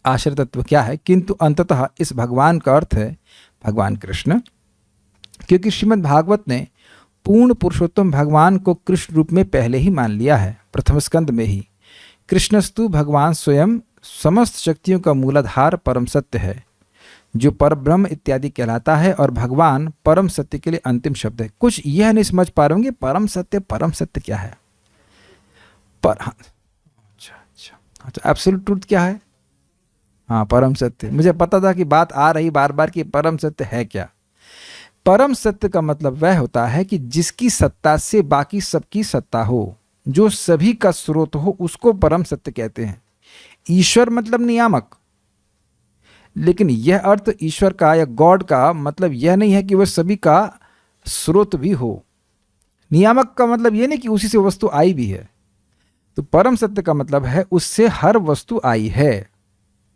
आश्रय तत्व क्या है, किंतु अंततः इस भगवान का अर्थ है भगवान कृष्ण, क्योंकि श्रीमद् भागवत ने पूर्ण पुरुषोत्तम भगवान को कृष्ण रूप में पहले ही मान लिया है, प्रथम स्कंद में ही। कृष्णस्तु भगवान स्वयं समस्त शक्तियों का मूलाधार परम सत्य है, जो परब्रह्म इत्यादि कहलाता है, और भगवान परम सत्य के लिए अंतिम शब्द है। कुछ यह नहीं समझ पा रहे होंगे परम सत्य क्या है? अच्छा, एब्सोल्यूट ट्रूथ क्या है? हाँ, परम सत्य। मुझे पता था कि बात आ रही बार बार कि परम सत्य है क्या। परम सत्य का मतलब वह होता है कि जिसकी सत्ता से बाकी सबकी सत्ता हो, जो सभी का स्रोत हो, उसको परम सत्य कहते हैं। ईश्वर मतलब नियामक, लेकिन यह अर्थ ईश्वर का या गॉड का मतलब यह नहीं है कि वह सभी का स्रोत भी हो। नियामक का मतलब यह नहीं कि उसी से वस्तु आई भी है। तो परम सत्य का मतलब है उससे हर वस्तु आई है,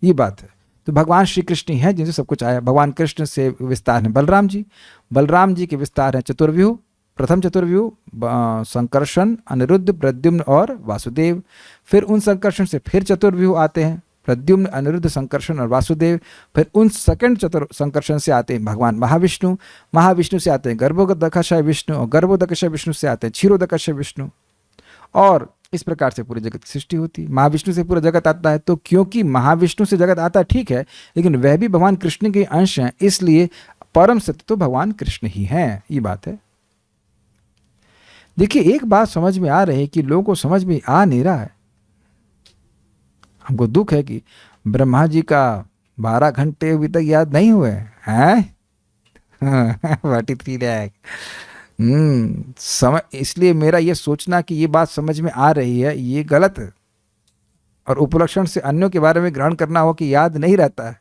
ये बात है। तो भगवान श्री कृष्ण ही हैं जिनसे सब कुछ आया। भगवान कृष्ण से विस्तार है बलराम जी, बलराम जी के विस्तार है चतुर्व्यूह, प्रथम चतुर्व्यूह संकर्षण, अनिरुद्ध, प्रद्युम्न और वासुदेव। फिर उन संकर्षण से फिर चतुर्व्यूह आते हैं, प्रद्युम्न, अनिरुद्ध, संकर्षण और वासुदेव। फिर उन सेकंड संकर्षण से आते हैं भगवान महाविष्णु, महाविष्णु से आते हैं गर्भोदकशय विष्णु, और गर्भोदकशय विष्णु से आते हैं क्षीरोदकशय विष्णु। और इस प्रकार से पूरी जगत की सृष्टि होती है। महाविष्णु से पूरा जगत आता है, तो क्योंकि महाविष्णु से जगत आता है ठीक है, लेकिन वह भी भगवान कृष्ण के अंश हैं, इसलिए परम सत्य तो भगवान कृष्ण ही हैं, ये बात है। देखिए एक बात समझ में आ रही है कि लोगों को समझ में आ नहीं रहा है। हमको दुख है कि ब्रह्मा जी का 12 घंटे अभी तक याद नहीं हुए हैं। 43 लाख। समझ, इसलिए मेरा ये सोचना कि ये बात समझ में आ रही है ये गलत है, और उपलक्षण से अन्यों के बारे में ग्रहण करना हो कि याद नहीं रहता है।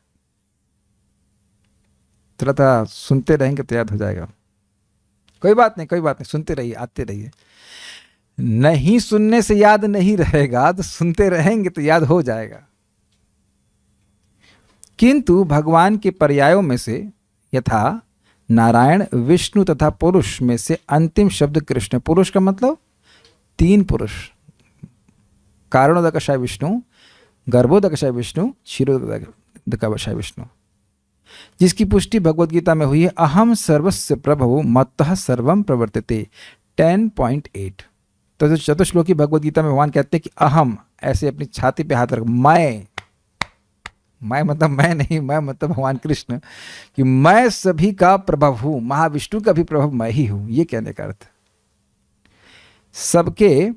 थोड़ा सा सुनते रहेंगे तो याद हो जाएगा। कोई बात नहीं, कोई बात नहीं, सुनते रहिए, आते रहिए। नहीं सुनने से याद नहीं रहेगा, तो सुनते रहेंगे तो याद हो जाएगा। किंतु भगवान के पर्यायों में से यथा नारायण, विष्णु तथा पुरुष में से अंतिम शब्द कृष्ण। पुरुष का मतलब 3 पुरुष, कारणोदकशय विष्णु, गर्भोदकशय विष्णु, क्षीरोदकशय विष्णु, जिसकी पुष्टि भगवद गीता में हुई है। अहम सर्वस्य प्रभु मत्तः सर्वम प्रवर्तते 10.8। तो चतुश्लोकी भगवद गीता में भगवान कहते हैं कि अहम, ऐसे अपनी छाती पे हाथ रख, मैं मतलब मैं नहीं, मैं मतलब भगवान कृष्ण, कि मैं सभी का प्रभव हूं, महाविष्णु का भी प्रभव मैं ही हूं, ये कहने का अर्थ। सबके,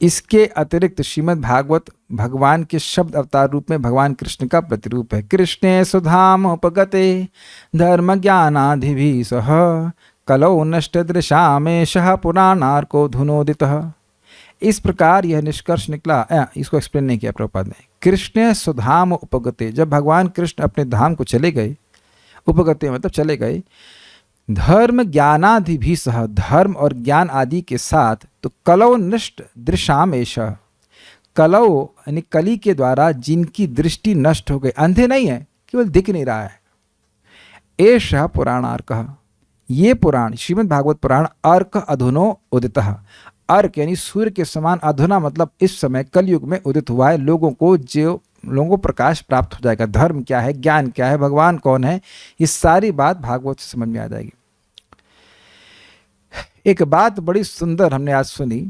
इसके अतिरिक्त श्रीमद् भागवत भगवान के शब्द अवतार रूप में भगवान कृष्ण का प्रतिरूप है। कृष्णे सुधाम उपगते धर्म ज्ञानाधिभिः सह कलौ नष्ट दृशामेशः पुराणार्को धुनोदितः। इस प्रकार यह निष्कर्ष निकला, इसको एक्सप्लेन नहीं किया प्रभुपाद ने। कृष्ण सुधाम उपगते, जब भगवान कृष्ण अपने धाम को चले गए, उपगते मतलब चले गए, धर्म ज्ञानादि सह, धर्म और ज्ञान आदि के साथ, तो कलौ नष्ट दृशाम एषः, कलौ यानी कली के द्वारा जिनकी दृष्टि नष्ट हो गई, अंधे नहीं है, केवल दिख नहीं रहा है, एषः पुराणार्कः, ये पुराण श्रीमद् भागवत पुराण, अर्क अधुनो उदितः, अर्क यानी सूर्य के समान, अधुना मतलब इस समय कलयुग में उदित हुआ है। लोगों को प्रकाश प्राप्त हो जाएगा। धर्म क्या है, ज्ञान क्या है, भगवान कौन है, ये सारी बात भागवत से समझ में आ जाएगी। एक बात बड़ी सुंदर हमने आज सुनी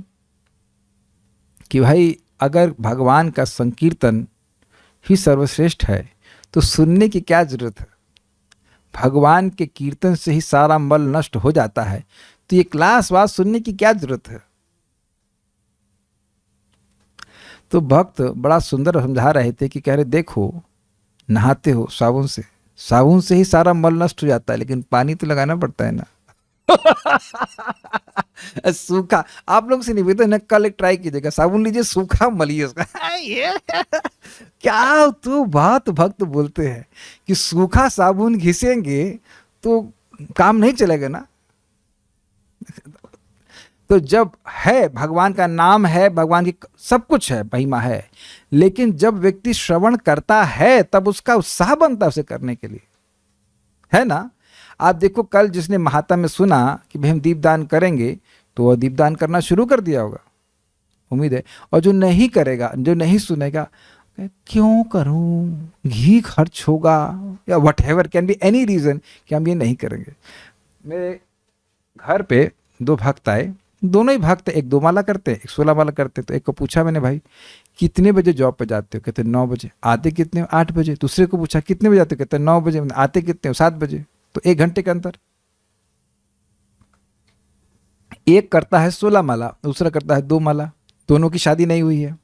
कि भाई अगर भगवान का संकीर्तन ही सर्वश्रेष्ठ है तो सुनने की क्या जरूरत है। भगवान के कीर्तन से ही सारा मल नष्ट हो जाता है, तो ये क्लास बात सुनने की क्या जरूरत है। तो भक्त बड़ा सुंदर समझा रहे थे कि कह रहे देखो, नहाते हो साबुन से ही सारा मल नष्ट हो जाता है, लेकिन पानी तो लगाना पड़ता है ना। सूखा, आप लोग से नहीं बोलते ना, कल एक ट्राई कीजिएगा, साबुन लीजिए, सूखा मलिए उसका। ये क्या तो बात भक्त बोलते हैं कि सूखा साबुन घिसेंगे तो काम नहीं चलेगा ना। तो जब है, भगवान का नाम है, भगवान की सब कुछ है, महिमा है, लेकिन जब व्यक्ति श्रवण करता है तब उसका उत्साह बनता है उसे करने के लिए, है ना। आप देखो कल जिसने महात्मा में सुना कि भाई हम दीपदान करेंगे, तो वह दीपदान करना शुरू कर दिया होगा, उम्मीद है। और जो नहीं करेगा, जो नहीं सुनेगा, क्यों करूं, घी खर्च होगा, या whatever can be any reason कि हम ये नहीं करेंगे। मेरे घर पे 2 भक्त आए, दोनों ही भक्त, एक 2 माला करते, एक 16 माला करते। तो एक को पूछा मैंने, भाई कितने बजे जॉब पे जाते हो, कहते 9 बजे। आते कितने हो, 8 बजे। दूसरे को पूछा कितने बजे आते हो, कहते 9 बजे। आते कितने हो, 7 बजे। तो 1 घंटे का अंतर। एक करता है 16 माला, दूसरा करता है 2 माला, दोनों की शादी नहीं हुई है।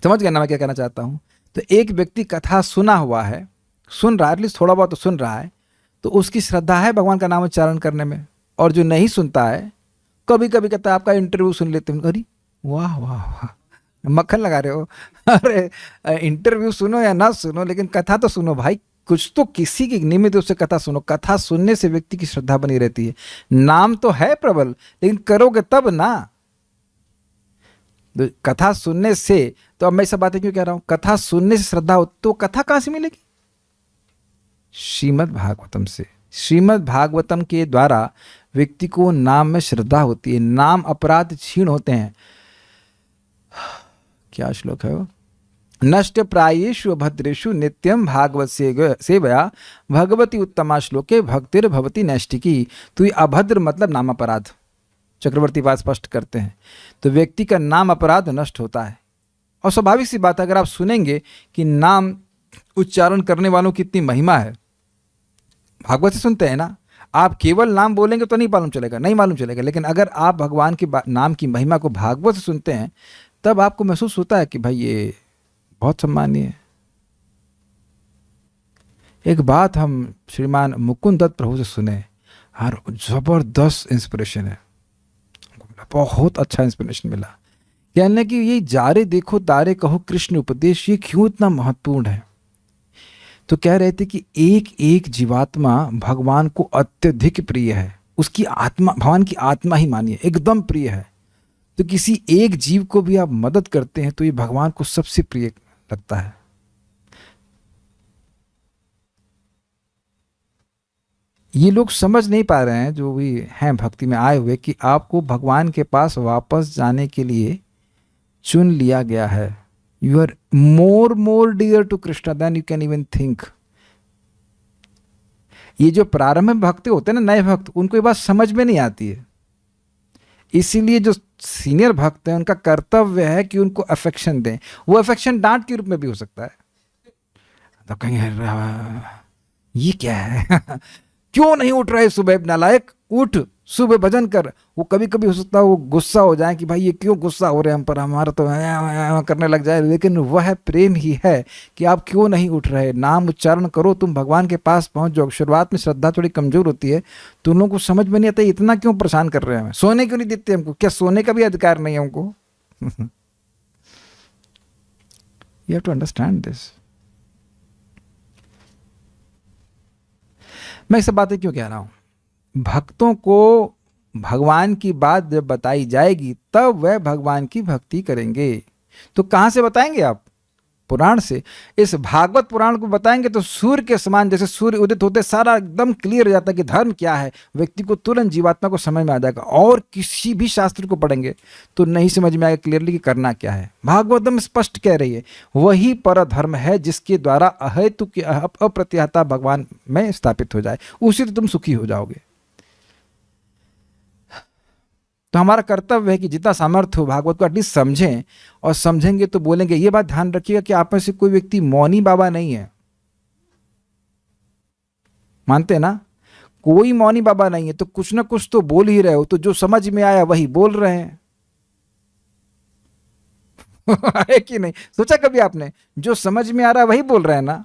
समझ गया ना मैं क्या कहना चाहता हूं। तो एक व्यक्ति कथा सुना हुआ है, सुन रहा है, एटलीस्ट थोड़ा बहुत तो सुन रहा है, तो उसकी श्रद्धा है भगवान का नाम उच्चारण करने में। और जो नहीं सुनता है, कभी कभी कहता है आपका इंटरव्यू सुन लेते हैं, अरे वाह वाह वाह, मक्खन लगा रहे हो। अरे इंटरव्यू सुनो या ना सुनो, लेकिन कथा तो सुनो भाई, कुछ तो किसी की निमित्त उससे कथा सुनो। कथा सुनने से व्यक्ति की श्रद्धा बनी रहती है। नाम तो है प्रबल, लेकिन करोगे तब ना। तो कथा सुनने से, तो अब मैं सब बातें क्यों कह रहा हूं, कथा सुनने से श्रद्धा हो तो कथा कहां से मिलेगी? श्रीमद् भागवतम से। श्रीमद् भागवतम के द्वारा व्यक्ति को नाम में श्रद्धा होती है, नाम अपराध क्षीण होते हैं। क्या श्लोक है वो? नष्ट प्रायेषु भद्रेषु नित्यम भागवत सेवया भगवती उत्तमा श्लोके भक्तिर भवती नैष्टिकी। तो ये अभद्र मतलब नाम अपराध, चक्रवर्ती बात स्पष्ट करते हैं। तो व्यक्ति का नाम अपराध नष्ट होता है। और स्वाभाविक सी बात है, अगर आप सुनेंगे कि नाम उच्चारण करने वालों की इतनी महिमा है, भागवत से सुनते हैं ना, आप केवल नाम बोलेंगे तो नहीं मालूम चलेगा, नहीं मालूम चलेगा। लेकिन अगर आप भगवान के नाम की महिमा को भागवत से सुनते हैं, तब आपको महसूस होता है कि भाई ये बहुत सम्मानीय है। एक बात हम श्रीमान मुकुंद दत्त प्रभु से सुने और जबरदस्त इंस्पिरेशन है, बहुत अच्छा इंस्पिरेशन मिला। कहने कि ये जारे देखो तारे कहो कृष्ण उपदेश, ये क्यों इतना महत्वपूर्ण है? तो कह रहे थे कि एक एक जीवात्मा भगवान को अत्यधिक प्रिय है। उसकी आत्मा, भगवान की आत्मा ही मानिए, एकदम प्रिय है। तो किसी एक जीव को भी आप मदद करते हैं तो ये भगवान को सबसे प्रिय लगता है। ये लोग समझ नहीं पा रहे हैं, जो भी हैं भक्ति में आए हुए, कि आपको भगवान के पास वापस जाने के लिए चुन लिया गया है। You are more dear to Krishna then you can even think. ये जो प्रारंभ में भक्त होते हैं ना, नए भक्त, उनको ये बात समझ में नहीं आती है। इसीलिए जो सीनियर भक्त हैं उनका कर्तव्य है कि उनको अफेक्शन दें। वो अफेक्शन डांट के रूप में भी हो सकता है। तो कहेंगे ये क्या है क्यों नहीं उठ रहे सुबह, नालायक उठ, सुबह भजन कर। वो कभी कभी हो सकता है वो गुस्सा हो जाए कि भाई ये क्यों गुस्सा हो रहे हैं हम पर, हमारा तो करने लग जाए। लेकिन वह प्रेम ही है कि आप क्यों नहीं उठ रहे, नाम उच्चारण करो, तुम भगवान के पास पहुंच जाओ। शुरुआत में श्रद्धा थोड़ी कमजोर होती है तो उन लोगों को समझ में नहीं आता इतना क्यों परेशान कर रहे हैं, सोने क्यों नहीं देते हमको, क्या सोने का भी अधिकार नहीं है हमको? You have to understand this. मैं सब बातें क्यों कह रहा हूं? भक्तों को भगवान की बात जब बताई जाएगी तब वह भगवान की भक्ति करेंगे। तो कहां से बताएंगे आप? पुराण से। इस भागवत पुराण को बताएंगे तो सूर्य के समान, जैसे सूर्य उदित होते सारा एकदम क्लियर हो जाता है कि धर्म क्या है, व्यक्ति को तुरंत जीवात्मा को समझ में आ जाएगा। और किसी भी शास्त्र को पढ़ेंगे तो नहीं समझ में आएगा क्लियरली कि करना क्या है। भागवतम स्पष्ट कह रही है वही पर धर्म है जिसके द्वारा अहेतु की अप्रतिहता भगवान में स्थापित हो जाए, उसी से तुम सुखी हो जाओगे। तो हमारा कर्तव्य है कि जितना सामर्थ्य हो भागवत को एटलीस्ट समझें, और समझेंगे तो बोलेंगे। ये बात ध्यान रखिएगा कि आप में से कोई व्यक्ति मौनी बाबा नहीं है, मानते हैं ना? कोई मौनी बाबा नहीं है, तो कुछ ना कुछ तो बोल ही रहे हो। तो जो समझ में आया वही बोल रहे हैं। है कि नहीं? सोचा कभी आपने? जो समझ में आ रहा है वही बोल रहे हैं ना।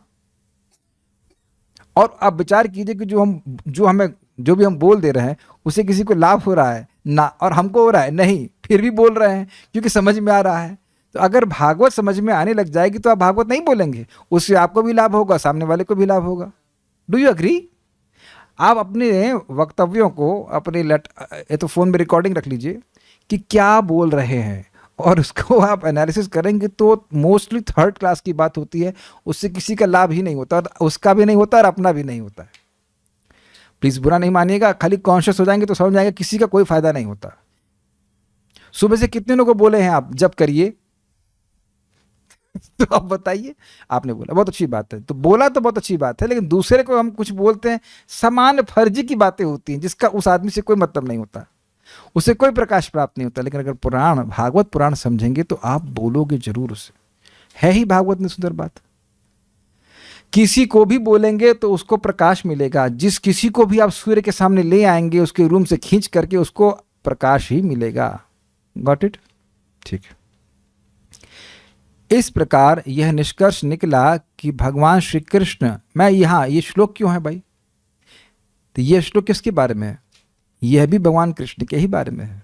और आप विचार कीजिए कि जो भी हम बोल दे रहे हैं उसे किसी को लाभ हो रहा है ना, और हमको हो रहा है नहीं, फिर भी बोल रहे हैं क्योंकि समझ में आ रहा है। तो अगर भागवत समझ में आने लग जाएगी तो आप भागवत नहीं बोलेंगे, उससे आपको भी लाभ होगा, सामने वाले को भी लाभ होगा। Do you agree? आप अपने वक्तव्यों को अपने तो फोन में रिकॉर्डिंग रख लीजिए कि क्या बोल रहे हैं, और उसको आप एनालिसिस करेंगे तो मोस्टली थर्ड क्लास की बात होती है। उससे किसी का लाभ ही नहीं होता, और उसका भी नहीं होता और अपना भी नहीं होता है। प्लीज बुरा नहीं मानिएगा, खाली कॉन्शियस हो जाएंगे तो समझ जाएंगे किसी का कोई फायदा नहीं होता। सुबह से कितने लोगों को बोले हैं आप जब करिए? तो आप बताइए। आपने बोला, बहुत अच्छी बात है, तो बोला तो बहुत अच्छी बात है, लेकिन दूसरे को हम कुछ बोलते हैं, सामान्य फर्जी की बातें होती हैं जिसका उस आदमी से कोई मतलब नहीं होता, उसे कोई प्रकाश प्राप्त नहीं होता। लेकिन अगर पुराण, भागवत पुराण समझेंगे तो आप बोलोगे जरूर उसे। है ही भागवत में सुंदर बात। किसी को भी बोलेंगे तो उसको प्रकाश मिलेगा। जिस किसी को भी आप सूर्य के सामने ले आएंगे उसके रूम से खींच करके उसको प्रकाश ही मिलेगा। Got it? ठीक है। इस प्रकार यह निष्कर्ष निकला कि भगवान श्री कृष्ण, मैं यहां, ये श्लोक क्यों है भाई? तो यह श्लोक किसके बारे में है? यह भी भगवान कृष्ण के ही बारे में है।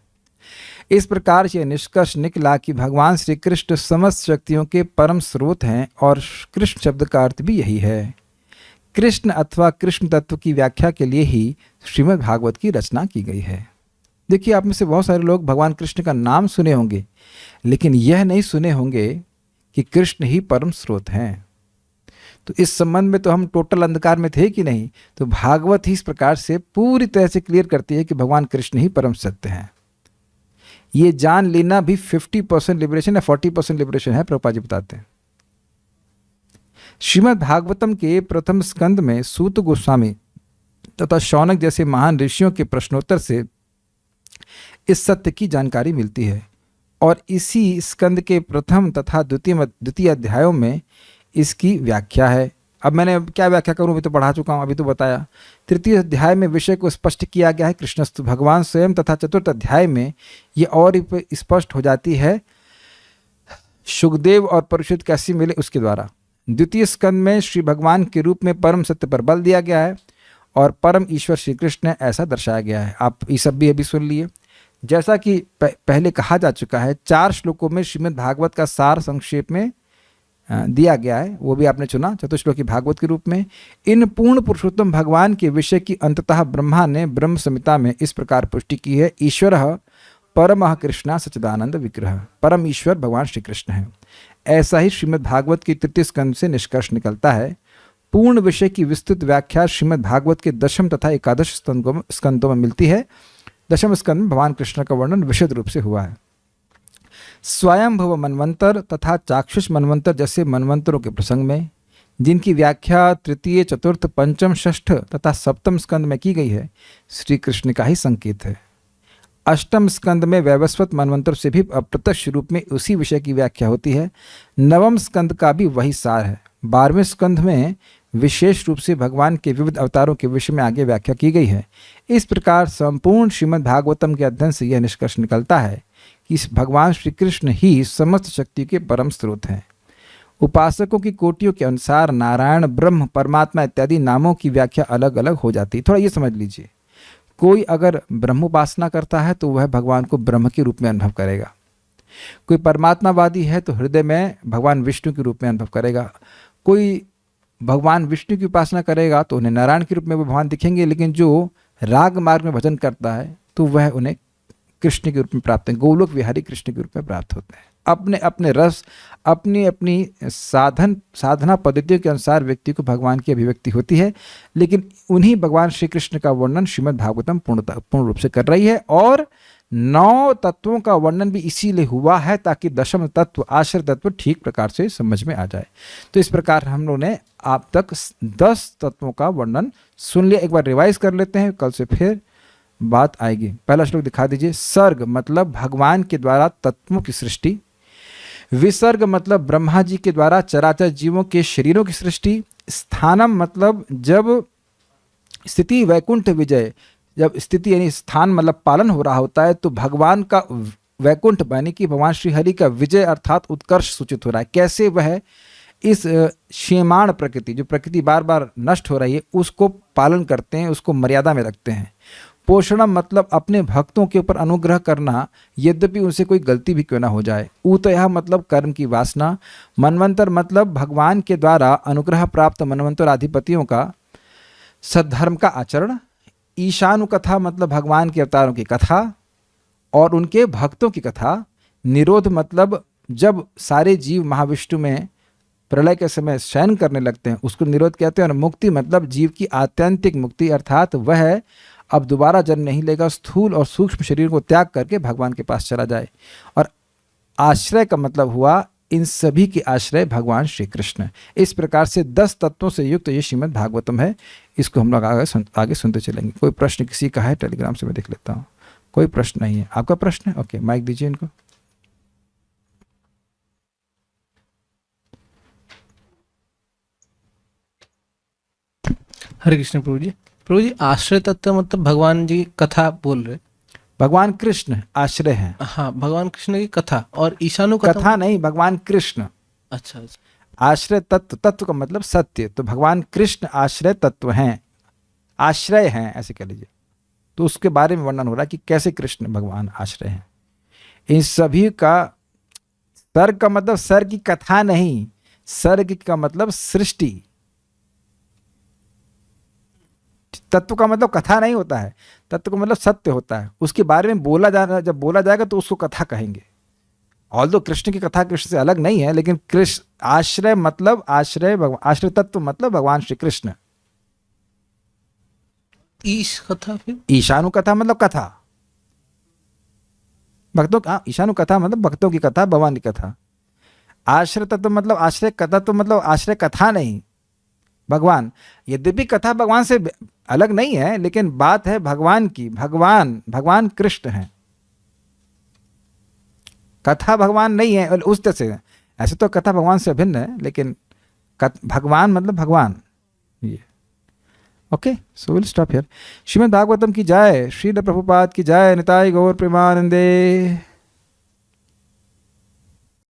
इस प्रकार से निष्कर्ष निकला कि भगवान श्री कृष्ण समस्त शक्तियों के परम स्रोत हैं, और कृष्ण शब्द का अर्थ भी यही है। कृष्ण अथवा कृष्ण तत्व की व्याख्या के लिए ही श्रीमद् भागवत की रचना की गई है। देखिए, आप में से बहुत सारे लोग भगवान कृष्ण का नाम सुने होंगे, लेकिन यह नहीं सुने होंगे कि कृष्ण ही परम स्रोत हैं। तो इस संबंध में तो हम टोटल अंधकार में थे कि नहीं। तो भागवत ही इस प्रकार से पूरी तरह से क्लियर करती है कि भगवान कृष्ण ही परम सत्य हैं। ये जान लेना भी 50% लिबरेशन या 40% लिबरेशन है, प्रभुपाद जी बताते हैं। श्रीमद् भागवतम के प्रथम स्कंद में सूत गोस्वामी तथा शौनक जैसे महान ऋषियों के प्रश्नोत्तर से इस सत्य की जानकारी मिलती है, और इसी स्कंद के प्रथम तथा द्वितीय अध्यायों में इसकी व्याख्या है। अब मैंने क्या व्याख्या करूं, अभी तो पढ़ा चुका हूं, अभी तो बताया। तृतीय अध्याय में विषय को स्पष्ट किया गया है कृष्णस्तु भगवान स्वयं, तथा चतुर्थ अध्याय में ये और स्पष्ट हो जाती है सुखदेव और परीक्षित कैसे मिले उसके द्वारा। द्वितीय स्कंद में श्री भगवान के रूप में परम सत्य पर बल दिया गया है और परम ईश्वर श्री कृष्ण ऐसा दर्शाया गया है। आप ये सब भी अभी सुन लिए। जैसा कि पहले कहा जा चुका है, 4 श्लोकों में श्रीमद् भागवत का सार संक्षेप में दिया गया है, वो भी आपने चुना चतुश्लोकी भागवत के रूप में। इन पूर्ण पुरुषोत्तम भगवान के विषय की अंततः ब्रह्मा ने ब्रह्म संहिता में इस प्रकार पुष्टि की है, ईश्वरः परमः कृष्णा सच्चिदानंद विग्रह, परम ईश्वर भगवान श्री कृष्ण है। ऐसा ही श्रीमद् भागवत के तृतीय स्कंद से निष्कर्ष निकलता है। पूर्ण विषय की विस्तृत व्याख्या श्रीमद् भागवत के दशम तथा एकादश स्कंदों में मिलती है। दशम स्कंद में भगवान कृष्ण का वर्णन विशद रूप से हुआ है। स्वयंभव मनवंतर तथा चाक्षुष मनवंतर जैसे मनवंतरों के प्रसंग में, जिनकी व्याख्या तृतीय, चतुर्थ, पंचम, षष्ठ तथा सप्तम स्कंद में की गई है, श्री कृष्ण का ही संकेत है। अष्टम स्कंद में वैवस्वत मनवंतर से भी अप्रत्यक्ष रूप में उसी विषय की व्याख्या होती है। नवम स्कंद का भी वही सार है। 12वें स्कंद में विशेष रूप से भगवान के विविध अवतारों के विषय में आगे व्याख्या की गई है। इस प्रकार संपूर्ण श्रीमद् भागवतम के अध्ययन से यह निष्कर्ष निकलता है कि इस भगवान श्री कृष्ण ही समस्त शक्ति के परम स्रोत हैं। उपासकों की कोटियों के अनुसार नारायण, ब्रह्म, परमात्मा इत्यादि नामों की व्याख्या अलग अलग हो जाती है। थोड़ा ये समझ लीजिए, कोई अगर ब्रह्म उपासना करता है तो वह भगवान को ब्रह्म के रूप में अनुभव करेगा। कोई परमात्मावादी है तो हृदय में भगवान विष्णु के रूप में अनुभव करेगा। कोई भगवान विष्णु की उपासना करेगा तो उन्हें नारायण के रूप में भगवान दिखेंगे, लेकिन जो राग मार्ग में भजन करता है तो वह उन्हें कृष्ण के रूप में प्राप्त है, गोलोक विहारी कृष्ण के रूप में प्राप्त होते हैं। अपने अपने रस, अपनी अपनी साधना पद्धतियों के अनुसार व्यक्ति को भगवान की अभिव्यक्ति होती है, लेकिन उन्हीं भगवान श्री कृष्ण का वर्णन श्रीमद् भागवतम पूर्ण रूप से कर रही है। और 9 तत्वों का वर्णन भी इसीलिए हुआ है ताकि दशम तत्व, आश्रय तत्व ठीक प्रकार से समझ में आ जाए। तो इस प्रकार हम लोगों ने आप तक 10 तत्वों का वर्णन सुन लिया। एक बार रिवाइज कर लेते हैं, कल से फिर बात आएगी। पहला श्लोक दिखा दीजिए। सर्ग मतलब भगवान के द्वारा तत्वों की सृष्टि। विसर्ग मतलब ब्रह्मा जी के द्वारा चराचर जीवों के शरीरों की सृष्टि। स्थानम मतलब जब स्थिति वैकुंठ विजय, जब स्थिति यानी स्थान मतलब पालन हो रहा होता है तो भगवान का वैकुंठ यानी कि भगवान श्री हरि का विजय अर्थात उत्कर्ष सूचित हो रहा है। कैसे वह इस क्षेमाण प्रकृति, जो प्रकृति बार बार नष्ट हो रही है, उसको पालन करते हैं, उसको मर्यादा में रखते हैं। पोषणम मतलब अपने भक्तों के ऊपर अनुग्रह करना, यद्यपि उनसे कोई गलती भी क्यों ना हो जाए। ऊतयः मतलब कर्म की वासना। मनवंतर मतलब भगवान के द्वारा अनुग्रह प्राप्त मनवंतर अधिपतियों का सद्धर्म का आचरण। ईशानुकथा मतलब भगवान के अवतारों की कथा और उनके भक्तों की कथा। निरोध मतलब जब सारे जीव महाविष्णु में प्रलय के समय शयन करने लगते हैं उसको निरोध कहते हैं। और मुक्ति मतलब जीव की आत्यंतिक मुक्ति, अर्थात वह अब दोबारा जन्म नहीं लेगा, स्थूल और सूक्ष्म शरीर को त्याग करके भगवान के पास चला जाए। और आश्रय का मतलब हुआ इन सभी के आश्रय भगवान श्री कृष्ण। इस प्रकार से 10 तत्वों से युक्त ये श्रीमद् भागवतम है। इसको हम लोग आगे सुनते चलेंगे। कोई प्रश्न किसी का है? टेलीग्राम से मैं देख लेता हूँ। कोई प्रश्न नहीं है? आपका प्रश्न है? ओके, माइक दीजिए इनको। हरे कृष्ण प्रभु जी। प्रभु जी, आश्रय तत्व मतलब भगवान जी की कथा बोल रहे? भगवान कृष्ण आश्रय हैं। हाँ, भगवान कृष्ण की कथा। और ईशानु कथा नहीं, भगवान कृष्ण। अच्छा। आश्रय तत्व, तत्व का मतलब सत्य, तो भगवान कृष्ण आश्रय तत्व हैं, आश्रय हैं, ऐसे कह लीजिए। तो उसके बारे में वर्णन हो रहा है कि कैसे कृष्ण भगवान आश्रय हैं। इन सभी का सर्ग का मतलब सर्ग की कथा नहीं, सर्ग का मतलब सृष्टि। तत्व का मतलब कथा नहीं होता है, तत्व का मतलब सत्य होता है। उसके बारे में जब बोला जाएगा तो उसको कथा कहेंगे। ऑल्दो कृष्ण की कथा कृष्ण से अलग नहीं है, लेकिन कृष्ण आश्रय मतलब आश्रय तत्व मतलब भगवान श्री कृष्ण। ईश कथा फिर ईशानु कथा मतलब कथा, भक्तों का ईशानु कथा मतलब भक्तों की कथा, भगवान की कथा। आश्रय तत्व मतलब आश्रय कथा, तो मतलब आश्रय कथा नहीं, भगवान। यद्यपि कथा भगवान से अलग नहीं है, लेकिन बात है भगवान की। भगवान कृष्ण है, कथा भगवान नहीं है उस तरह से। ऐसे तो कथा भगवान से अभिन्न है, लेकिन भगवान मतलब भगवान ये। Okay, so will stop here. Shrimad Bhagavatam की जय, श्रील प्रभुपाद की जय, निताई गौर प्रेमानंदे।